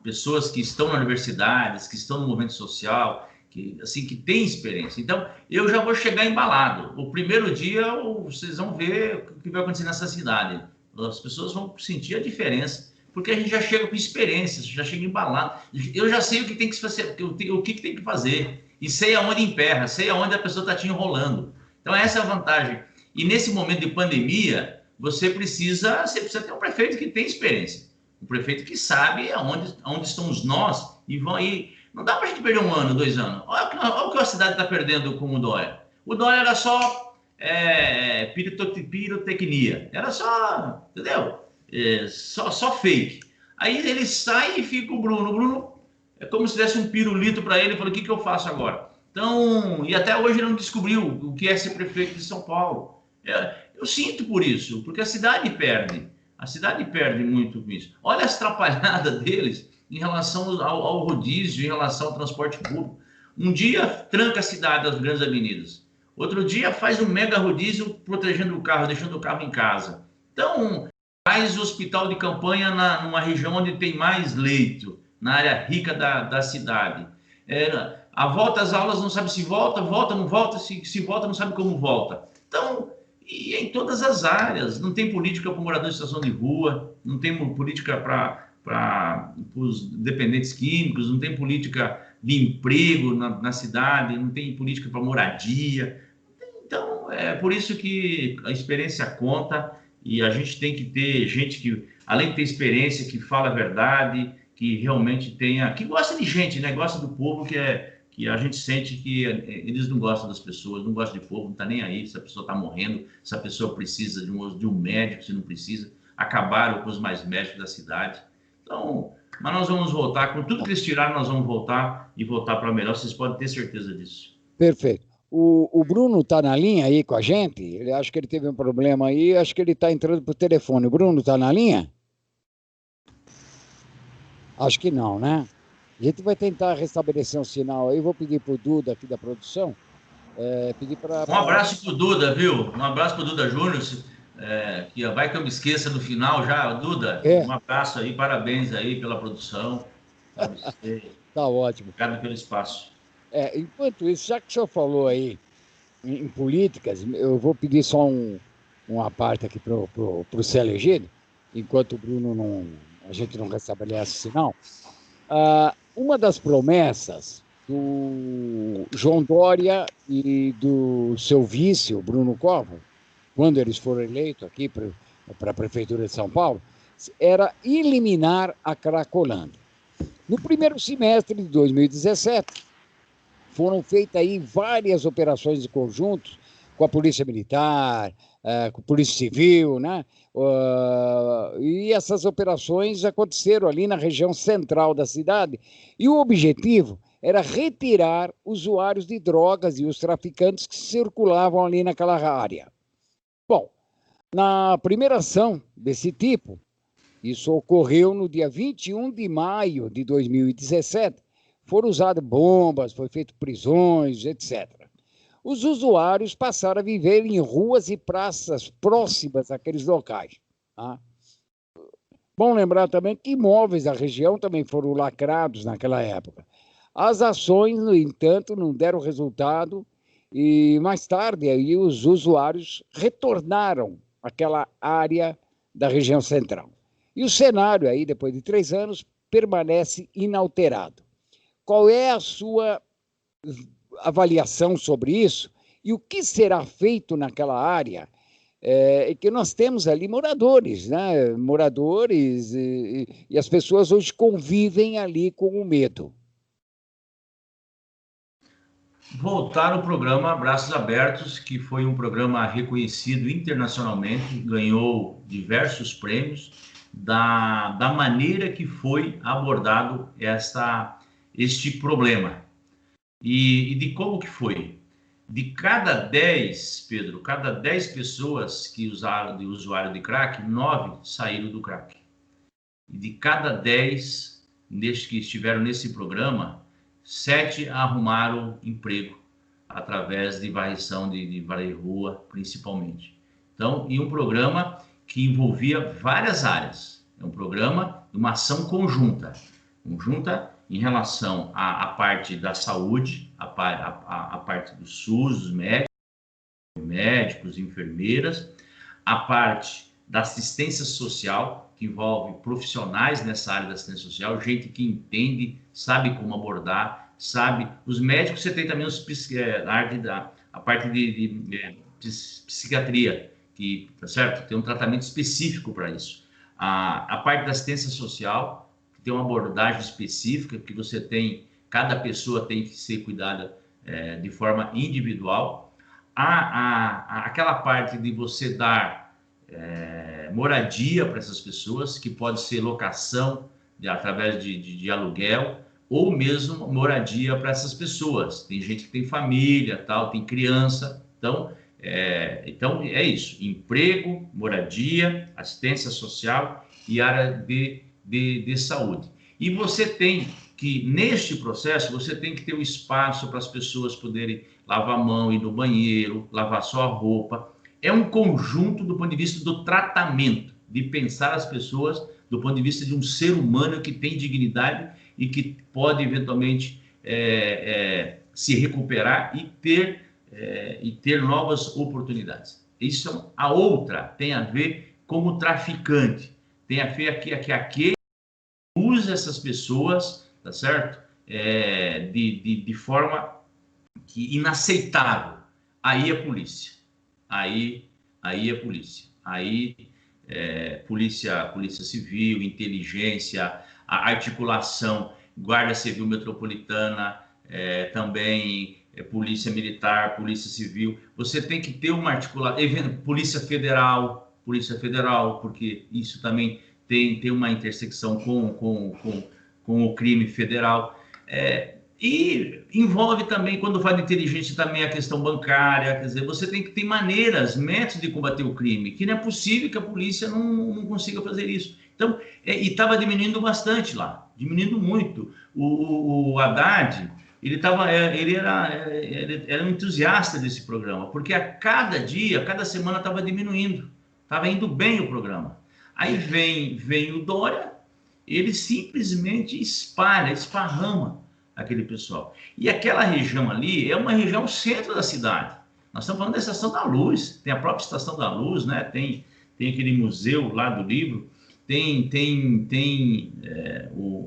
pessoas que estão na universidades, que estão no movimento social, que tem experiência. Então, eu já vou chegar embalado. O primeiro dia, vocês vão ver o que vai acontecer nessa cidade. As pessoas vão sentir a diferença, porque a gente já chega com experiência, já chega embalado. Eu já sei o que tem que fazer, o que tem que fazer, e sei aonde emperra, sei aonde a pessoa está te enrolando. Então, essa é a vantagem. E nesse momento de pandemia, você precisa ter um prefeito que tem experiência, um prefeito que sabe aonde estão os nós e vão aí. Não dá para a gente perder 1 ano, 2 anos. Olha o que a cidade está perdendo com o Dória. O Dória era só pirotecnia. Era só, entendeu? Só fake. Aí ele sai e fica o Bruno. O Bruno é como se desse um pirulito para ele e falou, o que eu faço agora? Então, e até hoje ele não descobriu o que é ser prefeito de São Paulo. Eu sinto por isso, porque a cidade perde. A cidade perde muito com isso. Olha as atrapalhadas deles em relação ao rodízio, em relação ao transporte público. Um dia tranca a cidade das grandes avenidas. Outro dia faz um mega rodízio protegendo o carro, deixando o carro em casa. Então, faz o hospital de campanha numa região onde tem mais leito, na área rica da cidade. A volta às aulas não sabe se volta, não volta, se volta não sabe como volta. Então, e em todas as áreas, não tem política para morador de situação de rua, não tem política para os dependentes químicos, não tem política de emprego na cidade, não tem política para moradia. Então, é por isso que a experiência conta e a gente tem que ter gente que, além de ter experiência, que fala a verdade, que realmente que gosta de gente, né? Gosta do povo, que a gente sente que eles não gostam das pessoas, não gostam de povo, não está nem aí se a pessoa está morrendo, se a pessoa precisa de um médico, se não precisa. Acabaram com os mais médicos da cidade. Então, mas nós vamos voltar, com tudo que eles tiraram, nós vamos voltar e voltar para melhor, vocês podem ter certeza disso. Perfeito. O Bruno está na linha aí com a gente? Ele acho que ele teve um problema aí, acho que ele está entrando por telefone. O Bruno está na linha? Acho que não, né? A gente vai tentar restabelecer um sinal aí, vou pedir para o Duda aqui da produção, pedir para... Um abraço para o Duda, viu? Um abraço para o Duda Júnior, que vai que eu me esqueça no final já. Duda, um abraço aí, parabéns aí pela produção. Tá ótimo. Obrigado pelo espaço. Enquanto isso, já que o senhor falou aí em políticas, eu vou pedir só uma parte aqui para o ser elegido, enquanto o Bruno a gente não restabelece o sinal. Uma das promessas do João Dória e do seu vice, o Bruno Covas, quando eles foram eleitos aqui para a Prefeitura de São Paulo, era eliminar a Cracolândia. No primeiro semestre de 2017, foram feitas aí várias operações de conjunto com a Polícia Militar, com a Polícia Civil, né? E essas operações aconteceram ali na região central da cidade. E o objetivo era retirar usuários de drogas e os traficantes que circulavam ali naquela área. Bom, na primeira ação desse tipo, isso ocorreu no dia 21 de maio de 2017, foram usadas bombas, foi feito prisões, etc. Os usuários passaram a viver em ruas e praças próximas àqueles locais. Tá? Bom lembrar também que imóveis da região também foram lacrados naquela época. As ações, no entanto, não deram resultado e mais tarde aí, os usuários retornaram àquela área da região central. E o cenário aí, depois de 3 anos, permanece inalterado. Qual é a sua avaliação sobre isso e o que será feito naquela área? Que nós temos ali moradores, né? Moradores e as pessoas hoje convivem ali com o medo. Voltar ao programa Braços Abertos, que foi um programa reconhecido internacionalmente, ganhou diversos prêmios, da maneira que foi abordado este problema. E de como que foi? De cada 10, Pedro, cada 10 pessoas que usaram de usuário de crack, 9 saíram do crack. E de cada 10 que estiveram nesse programa, 7 arrumaram emprego através de varrição de varrer-rua, principalmente. Então, e um programa que envolvia várias áreas. É um programa de uma ação conjunta em relação à parte da saúde, a parte do SUS, dos médicos, enfermeiras, a parte da assistência social, que envolve profissionais nessa área da assistência social, gente que entende, sabe como abordar, sabe. Os médicos, você tem também a parte de psiquiatria, que, tá certo? Tem um tratamento específico para isso. A parte da assistência social, que tem uma abordagem específica, que você tem, cada pessoa tem que ser cuidada de forma individual. Aquela parte de você dar moradia para essas pessoas, que pode ser locação através de aluguel, ou mesmo moradia para essas pessoas. Tem gente que tem família, tal, tem criança. Então é isso: emprego, moradia, assistência social e área de saúde. E você tem que, neste processo, você tem que ter um espaço para as pessoas poderem lavar a mão, ir no banheiro, lavar sua roupa. É um conjunto do ponto de vista do tratamento, de pensar as pessoas do ponto de vista de um ser humano que tem dignidade e que pode, eventualmente, se recuperar e ter novas oportunidades. Isso, a outra tem a ver com o traficante, tem a ver que aquele usa essas pessoas, tá certo? De forma inaceitável. Aí é polícia. Aí é polícia. Aí polícia civil, inteligência, a articulação, Guarda Civil Metropolitana, também polícia militar, polícia civil. Você tem que ter uma articulação, polícia federal, porque isso também tem uma intersecção com o crime federal. E envolve também, quando fala de inteligência, também a questão bancária. Quer dizer, você tem que ter métodos de combater o crime, que não é possível que a polícia não consiga fazer isso. Então, e estava diminuindo bastante lá, diminuindo muito. O Haddad, ele era um entusiasta desse programa, porque a cada semana estava diminuindo, estava indo bem o programa. Aí vem o Dória, ele simplesmente esparrama aquele pessoal. E aquela região ali é uma região centro da cidade. Nós estamos falando da Estação da Luz, tem a própria Estação da Luz, né? Tem aquele museu lá do livro,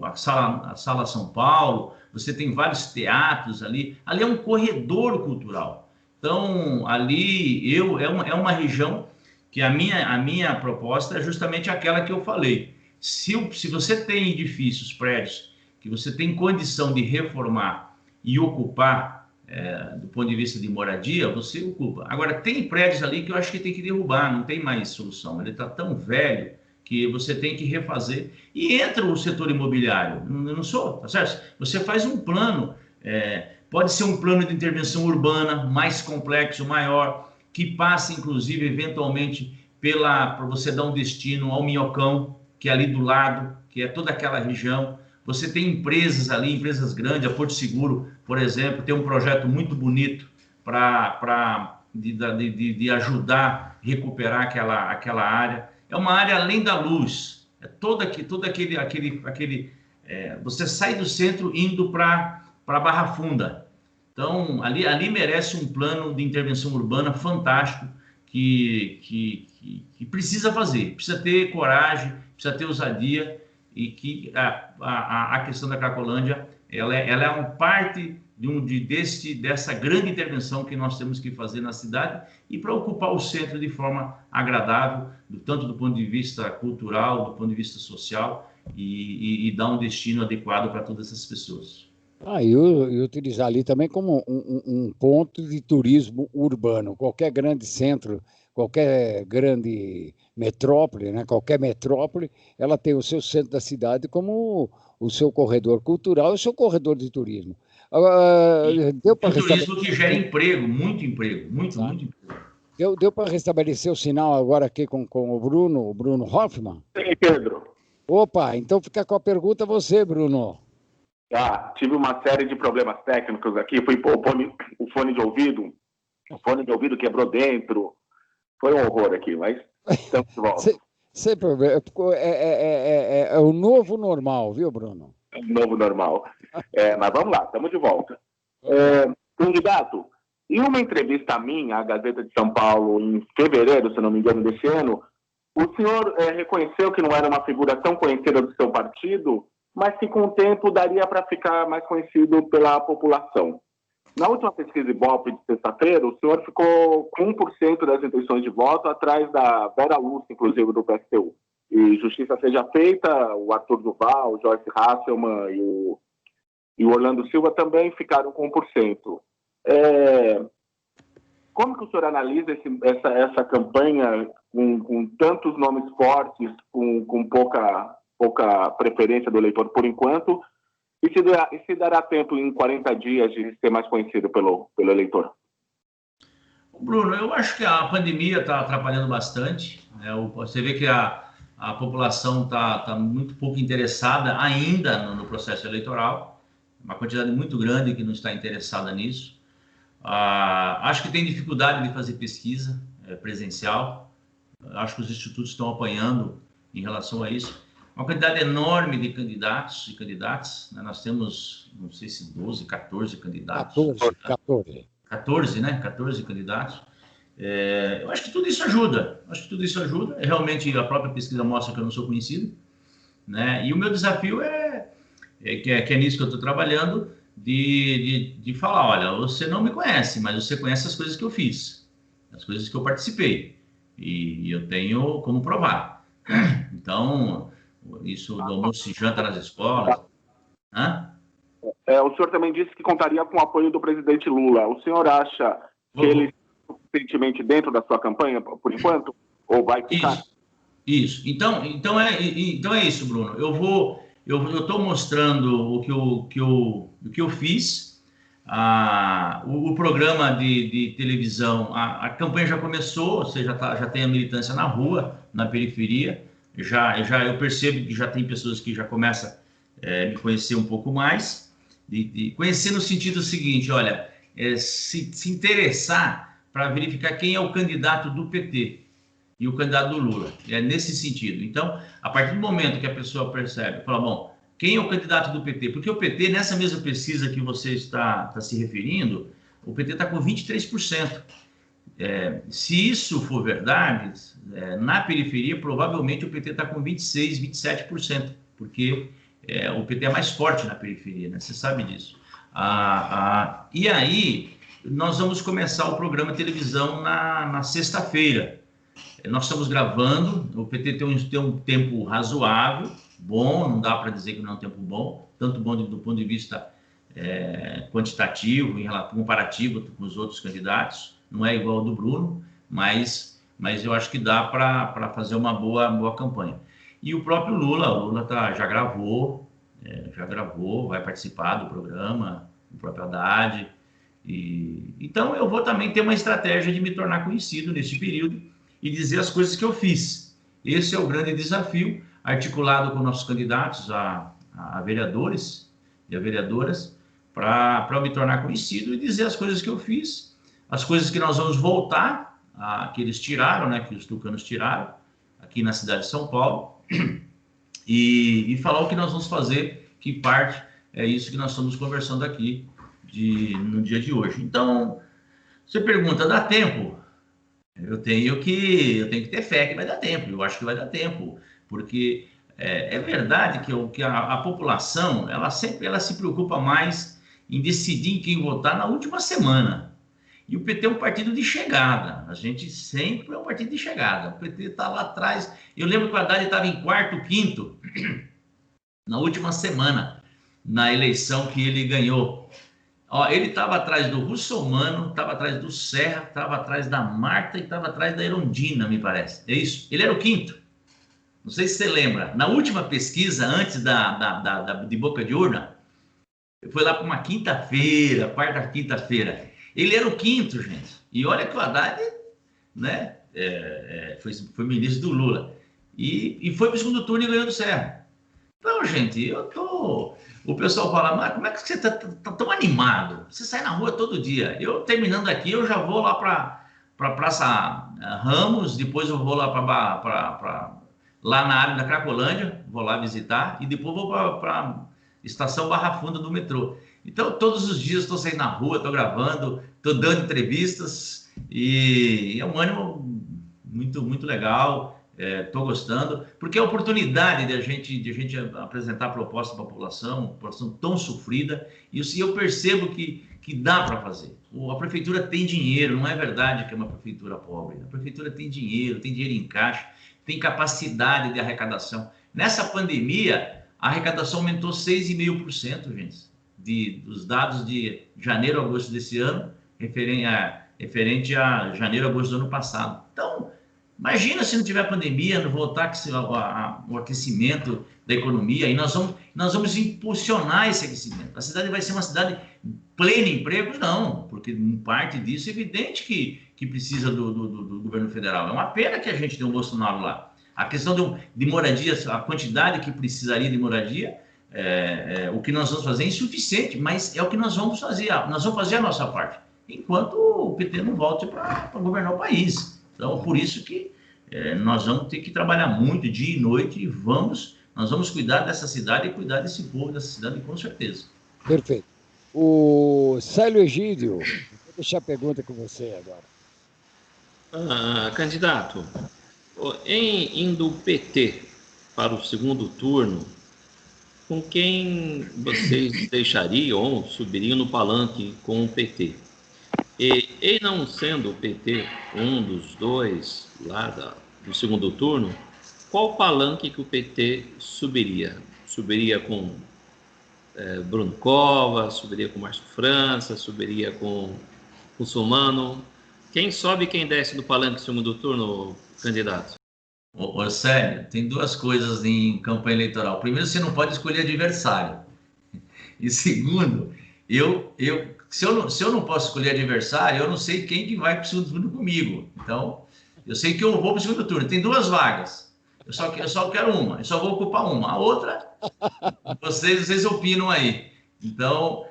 a Sala São Paulo, você tem vários teatros ali. Ali é um corredor cultural. Então, ali é uma região que a minha proposta é justamente aquela que eu falei. Se você tem edifícios, prédios, que você tem condição de reformar e ocupar, do ponto de vista de moradia, você ocupa. Agora, tem prédios ali que eu acho que tem que derrubar, não tem mais solução. Ele está tão velho que você tem que refazer. E entra o setor imobiliário, tá certo? Você faz um plano, pode ser um plano de intervenção urbana mais complexo, maior, que passe, inclusive, eventualmente, para você dar um destino ao Minhocão, que é ali do lado, que é toda aquela região. Você tem empresas ali, empresas grandes, a Porto Seguro, por exemplo, tem um projeto muito bonito de ajudar a recuperar aquela área. É uma área além da luz, é todo aquele você sai do centro indo para Barra Funda. Então, ali merece um plano de intervenção urbana fantástico que precisa fazer, precisa ter coragem, precisa ter ousadia, e que a questão da Cracolândia ela é uma parte dessa grande intervenção que nós temos que fazer na cidade e para ocupar o centro de forma agradável, tanto do ponto de vista cultural, do ponto de vista social, e dar um destino adequado para todas essas pessoas. E utilizar ali também como um ponto de turismo urbano. Qualquer grande centro, qualquer grande metrópole, né? Qualquer metrópole, ela tem o seu centro da cidade como o seu corredor cultural e o seu corredor de turismo. Deu para turismo que gera emprego, muito emprego. Deu para restabelecer o sinal agora aqui com o Bruno Hoffman? Sim, Pedro. Opa, então fica com a pergunta você, Bruno. Tive uma série de problemas técnicos aqui, fui pôr o fone de ouvido quebrou dentro, foi um horror aqui, mas estamos de volta. Sem problema, é o novo normal, viu, Bruno? É o novo normal. Mas vamos lá, estamos de volta. Candidato, em uma entrevista minha à Gazeta de São Paulo, em fevereiro, se não me engano, desse ano, o senhor reconheceu que não era uma figura tão conhecida do seu partido, mas que com o tempo daria para ficar mais conhecido pela população. Na última pesquisa Ibope de sexta-feira, o senhor ficou com 1% das intenções de voto atrás da Vera Lúcia, inclusive, do PSTU. E justiça seja feita, o Arthur Duval, o Joyce Hasselmann e o Orlando Silva também ficaram com 1%. Como que o senhor analisa essa campanha com tantos nomes fortes, com pouca preferência do eleitor por enquanto, e se dará tempo em 40 dias de ser mais conhecido pelo eleitor? Bruno, eu acho que a pandemia está atrapalhando bastante. Você vê que a população está muito pouco interessada ainda no processo eleitoral, uma quantidade muito grande que não está interessada nisso. Acho que tem dificuldade de fazer pesquisa presencial. Acho que os institutos estão apanhando em relação a isso. Uma quantidade enorme de candidatos e candidatas, né? Nós temos, não sei se 12, 14 candidatos. 14, né? 14 candidatos. Eu acho que tudo isso ajuda. Realmente, a própria pesquisa mostra que eu não sou conhecido, né? E o meu desafio que é nisso que eu estou trabalhando, de falar, olha, você não me conhece, mas você conhece as coisas que eu fiz, as coisas que eu participei, e eu tenho como provar. Então, isso do almoço e janta nas escolas. O senhor também disse que contaria com o apoio do presidente Lula. O senhor acha que ele está suficientemente dentro da sua campanha, por enquanto, ou vai ficar? Isso. Então é isso, Bruno. Eu estou mostrando o que eu fiz. O programa de televisão, a campanha já começou, você já tem a militância na rua, na periferia. Eu percebo que já tem pessoas que já começam a me conhecer um pouco mais. conhecer no sentido seguinte, olha, se interessar para verificar quem é o candidato do PT e o candidato do Lula. É nesse sentido. Então, a partir do momento que a pessoa percebe, fala, bom, quem é o candidato do PT? Porque o PT, nessa mesma pesquisa que você está se referindo, o PT está com 23%. Se isso for verdade, na periferia, provavelmente o PT está com 26%, 27%, porque o PT é mais forte na periferia, né? Você sabe disso. E aí, nós vamos começar o programa de televisão na sexta-feira. Nós estamos gravando, o PT tem um tempo razoável, bom, não dá para dizer que não é um tempo bom, tanto bom do ponto de vista quantitativo, comparativo com os outros candidatos, não é igual ao do Bruno, mas eu acho que dá para fazer uma boa campanha. E o próprio Lula já gravou, vai participar do programa, o próprio Haddad. Então, eu vou também ter uma estratégia de me tornar conhecido nesse período e dizer as coisas que eu fiz. Esse é o grande desafio, articulado com nossos candidatos a vereadores e a vereadoras, para eu me tornar conhecido e dizer as coisas que eu fiz, as coisas que nós vamos voltar, que eles tiraram, né, que os tucanos tiraram, aqui na cidade de São Paulo, e falar o que nós vamos fazer, que parte é isso que nós estamos conversando aqui no dia de hoje. Então, você pergunta, dá tempo? Eu tenho que ter fé que vai dar tempo, eu acho que vai dar tempo, porque é verdade que a população, ela se preocupa mais em decidir em quem votar na última semana. E o PT é um partido de chegada, a gente sempre é um partido de chegada, o PT está lá atrás. Eu lembro que o Haddad estava em quarto, quinto, na última semana, na eleição que ele ganhou. Ele estava atrás do Russomano, estava atrás do Serra, estava atrás da Marta e estava atrás da Erundina, me parece. É isso? Ele era o quinto. Não sei se você lembra. Na última pesquisa, antes de boca de urna, foi lá para uma quinta-feira, quarta, quinta-feira. Ele era o quinto, gente. E olha que o Haddad, né, foi ministro do Lula. E foi para o segundo turno e ganhou do Serra. Então, gente, o pessoal fala, mas como é que você tá tão animado? Você sai na rua todo dia. Eu, terminando aqui, eu já vou lá para Praça Ramos, depois eu vou lá lá na área da Cracolândia, vou lá visitar, e depois vou para Estação Barra Funda do metrô. Então, todos os dias estou saindo na rua, estou gravando, estou dando entrevistas, e é um ânimo muito, muito legal. Estou gostando, porque é a oportunidade de a gente apresentar proposta para a população tão sofrida, e eu percebo que dá para fazer. A prefeitura tem dinheiro, não é verdade que é uma prefeitura pobre. A prefeitura tem dinheiro em caixa, tem capacidade de arrecadação. Nessa pandemia, a arrecadação aumentou 6,5%, gente, dos dados de janeiro a agosto desse ano, referente a janeiro a agosto do ano passado. Então, imagina se não tiver pandemia, não voltar o aquecimento da economia, e nós vamos impulsionar esse aquecimento. A cidade vai ser uma cidade plena em empregos? Não, porque parte disso é evidente que precisa do governo federal. É uma pena que a gente tenha um Bolsonaro lá. A questão de moradia, a quantidade que precisaria de moradia, o que nós vamos fazer é insuficiente, mas é o que nós vamos fazer. Nós vamos fazer a nossa parte, enquanto o PT não volte para governar o país. Então, por isso que nós vamos ter que trabalhar muito, dia e noite, e nós vamos cuidar dessa cidade e cuidar desse povo, dessa cidade, com certeza. Perfeito. O Célio Egídio, vou deixar a pergunta com você agora. Candidato, indo o PT para o segundo turno, com quem vocês deixariam ou subiriam no palanque com o PT? E não sendo o PT um dos dois lá do segundo turno, qual palanque que o PT subiria? Subiria com Bruno Covas, subiria com Márcio França, subiria com Russomano? Quem sobe e quem desce do palanque do segundo turno, candidato? Ô Célio, tem duas coisas em campanha eleitoral. Primeiro, você não pode escolher adversário. E segundo, se eu não posso escolher adversário, eu não sei quem que vai para o segundo turno comigo. Então, eu sei que eu vou para o segundo turno. Tem duas vagas. Eu só quero uma. Eu só vou ocupar uma. A outra, vocês opinam aí. Então,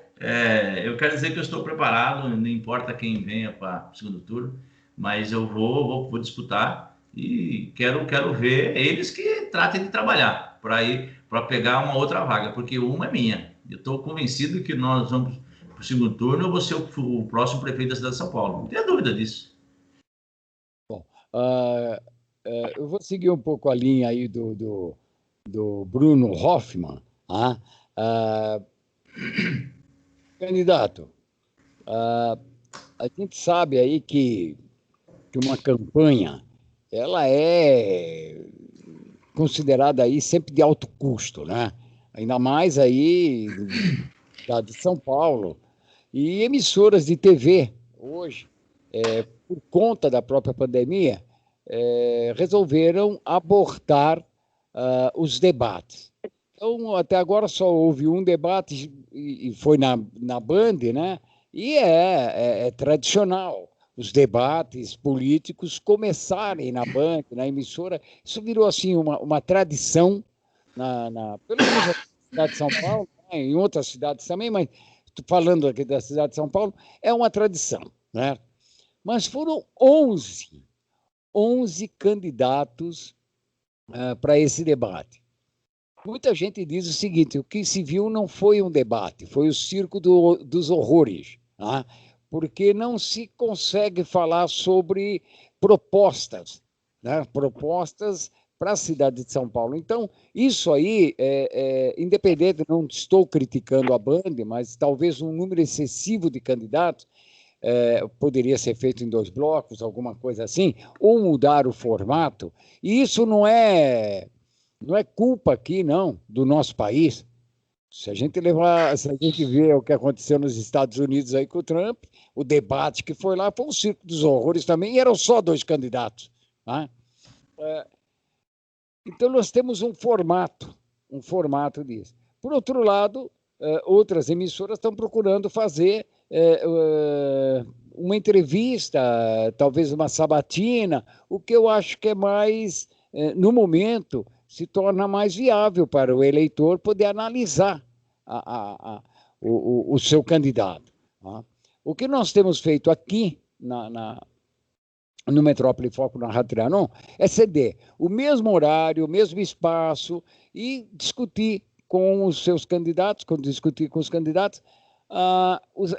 eu quero dizer que eu estou preparado, não importa quem venha para o segundo turno, mas eu vou disputar e quero ver eles que tratem de trabalhar para pegar uma outra vaga, porque uma é minha. Eu estou convencido que nós vamos para o segundo turno, eu vou ser o próximo prefeito da cidade de São Paulo. Não tenho dúvida disso. Bom, eu vou seguir um pouco a linha aí do Bruno Hoffmann. Candidato, a gente sabe aí que uma campanha ela é considerada aí sempre de alto custo, né? Ainda mais aí de São Paulo. E emissoras de TV, hoje, por conta da própria pandemia, resolveram abortar os debates. Então, até agora só houve um debate e foi na Band, né? E é tradicional os debates políticos começarem na Band, na emissora. Isso virou assim uma tradição, pelo menos na cidade de São Paulo, né? Em outras cidades também, mas falando aqui da cidade de São Paulo, é uma tradição, né? Mas foram 11 candidatos para esse debate. Muita gente diz o seguinte: o que se viu não foi um debate, foi o circo dos horrores, né? Porque não se consegue falar sobre propostas, né? Propostas para a cidade de São Paulo. Então, isso aí, independente, não estou criticando a Band, mas talvez um número excessivo de candidatos poderia ser feito em 2 blocos, alguma coisa assim, ou mudar o formato. E isso não é culpa aqui, não, do nosso país. Se a gente ver o que aconteceu nos Estados Unidos aí com o Trump, o debate que foi lá foi um circo dos horrores também, e eram só 2 candidatos, né? Então, nós temos um formato disso. Por outro lado, outras emissoras estão procurando fazer uma entrevista, talvez uma sabatina, o que eu acho que é mais, no momento, se torna mais viável para o eleitor poder analisar o seu candidato. Tá? O que nós temos feito aqui no Metrópole Foco, na Rádio Trianon, é ceder o mesmo horário, o mesmo espaço e discutir com os seus candidatos,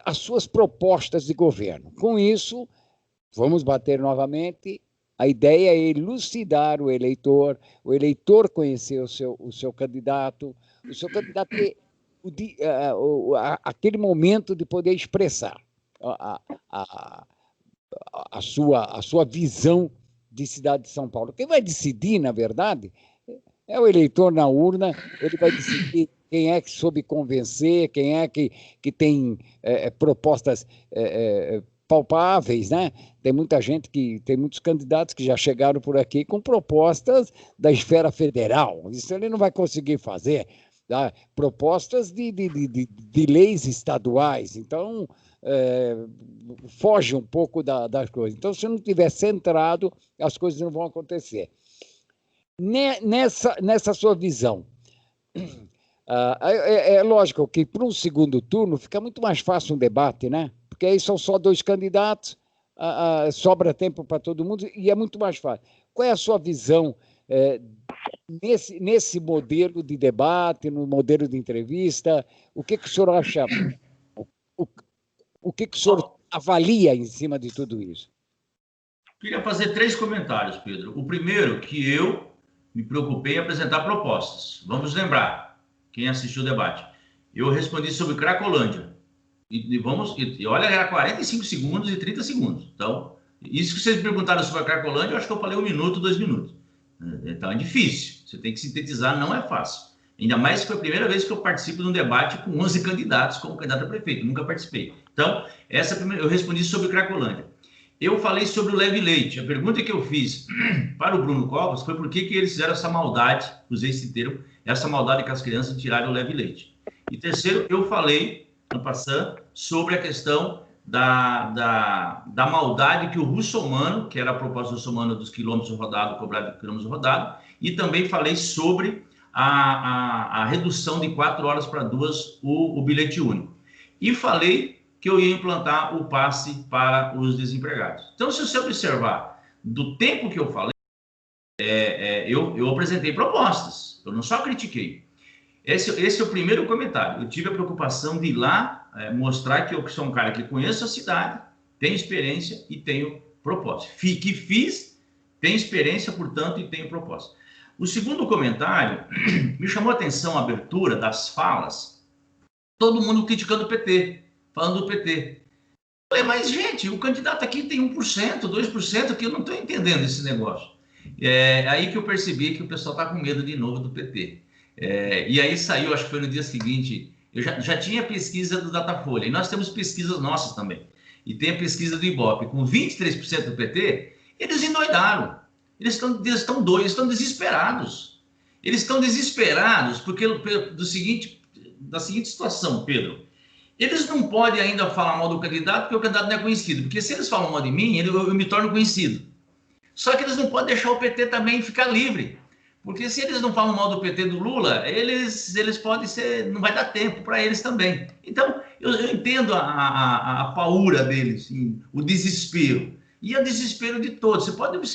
as suas propostas de governo. Com isso, vamos bater novamente. A ideia é elucidar o eleitor conhecer o seu candidato ter aquele momento de poder expressar a sua visão de cidade de São Paulo. Quem vai decidir, na verdade, é o eleitor na urna. Ele vai decidir quem é que soube convencer, quem é que tem propostas palpáveis, né? Tem muitos candidatos que já chegaram por aqui com propostas da esfera federal. Isso ele não vai conseguir fazer, tá? Propostas de leis estaduais. Então, foge um pouco das coisas. Então, se não tiver centrado, as coisas não vão acontecer. Nessa sua visão, é lógico que para um segundo turno fica muito mais fácil um debate, né? Porque aí são só 2 candidatos, sobra tempo para todo mundo e é muito mais fácil. Qual é a sua visão nesse modelo de debate, no modelo de entrevista? O que o senhor acha? O que o senhor avalia em cima de tudo isso? Queria fazer 3 comentários, Pedro. O primeiro, que eu me preocupei em apresentar propostas. Vamos lembrar, quem assistiu o debate. Eu respondi sobre Cracolândia. E olha, era 45 segundos e 30 segundos. Então, isso que vocês me perguntaram sobre a Cracolândia, eu acho que eu falei 1 minuto, 2 minutos. Então, é difícil. Você tem que sintetizar, não é fácil. Ainda mais que foi a primeira vez que eu participo de um debate com 11 candidatos como candidato a prefeito. Nunca participei. Então, eu respondi sobre Cracolândia. Eu falei sobre o leve leite. A pergunta que eu fiz para o Bruno Covas foi por que eles fizeram essa maldade, usei esse termo, essa maldade com as crianças de tirarem o leve leite. E terceiro, eu falei, no passando, sobre a questão da maldade que o Russomano, que era a proposta russomana dos quilômetros rodados, cobrado de quilômetros rodados, e também falei sobre a redução de 4 horas para 2 o bilhete único. E falei que eu ia implantar o passe para os desempregados. Então, se você observar do tempo que eu falei, eu apresentei propostas, eu não só critiquei. Esse é o primeiro comentário. Eu tive a preocupação de ir lá mostrar que eu sou um cara que conheço a cidade, tenho experiência e tenho proposta. Que fiz, tenho experiência, portanto, e tenho proposta. O segundo comentário me chamou a atenção a abertura das falas, todo mundo criticando o PT, falando do PT. Eu falei, mas, gente, o candidato aqui tem 1%, 2%, que eu não estou entendendo esse negócio. É aí que eu percebi que o pessoal está com medo de novo do PT. E aí saiu, acho que foi no dia seguinte, eu já tinha pesquisa do Datafolha, e nós temos pesquisas nossas também. E tem a pesquisa do Ibope, com 23% do PT, eles endoidaram. Eles estão doidos, estão desesperados. Eles estão desesperados porque da seguinte situação, Pedro. Eles não podem ainda falar mal do candidato porque o candidato não é conhecido. Porque se eles falam mal de mim, eu me torno conhecido. Só que eles não podem deixar o PT também ficar livre. Porque se eles não falam mal do PT do Lula, eles podem ser... Não vai dar tempo para eles também. Então, eu entendo a paura deles, assim, o desespero. E o desespero de todos. Você pode observar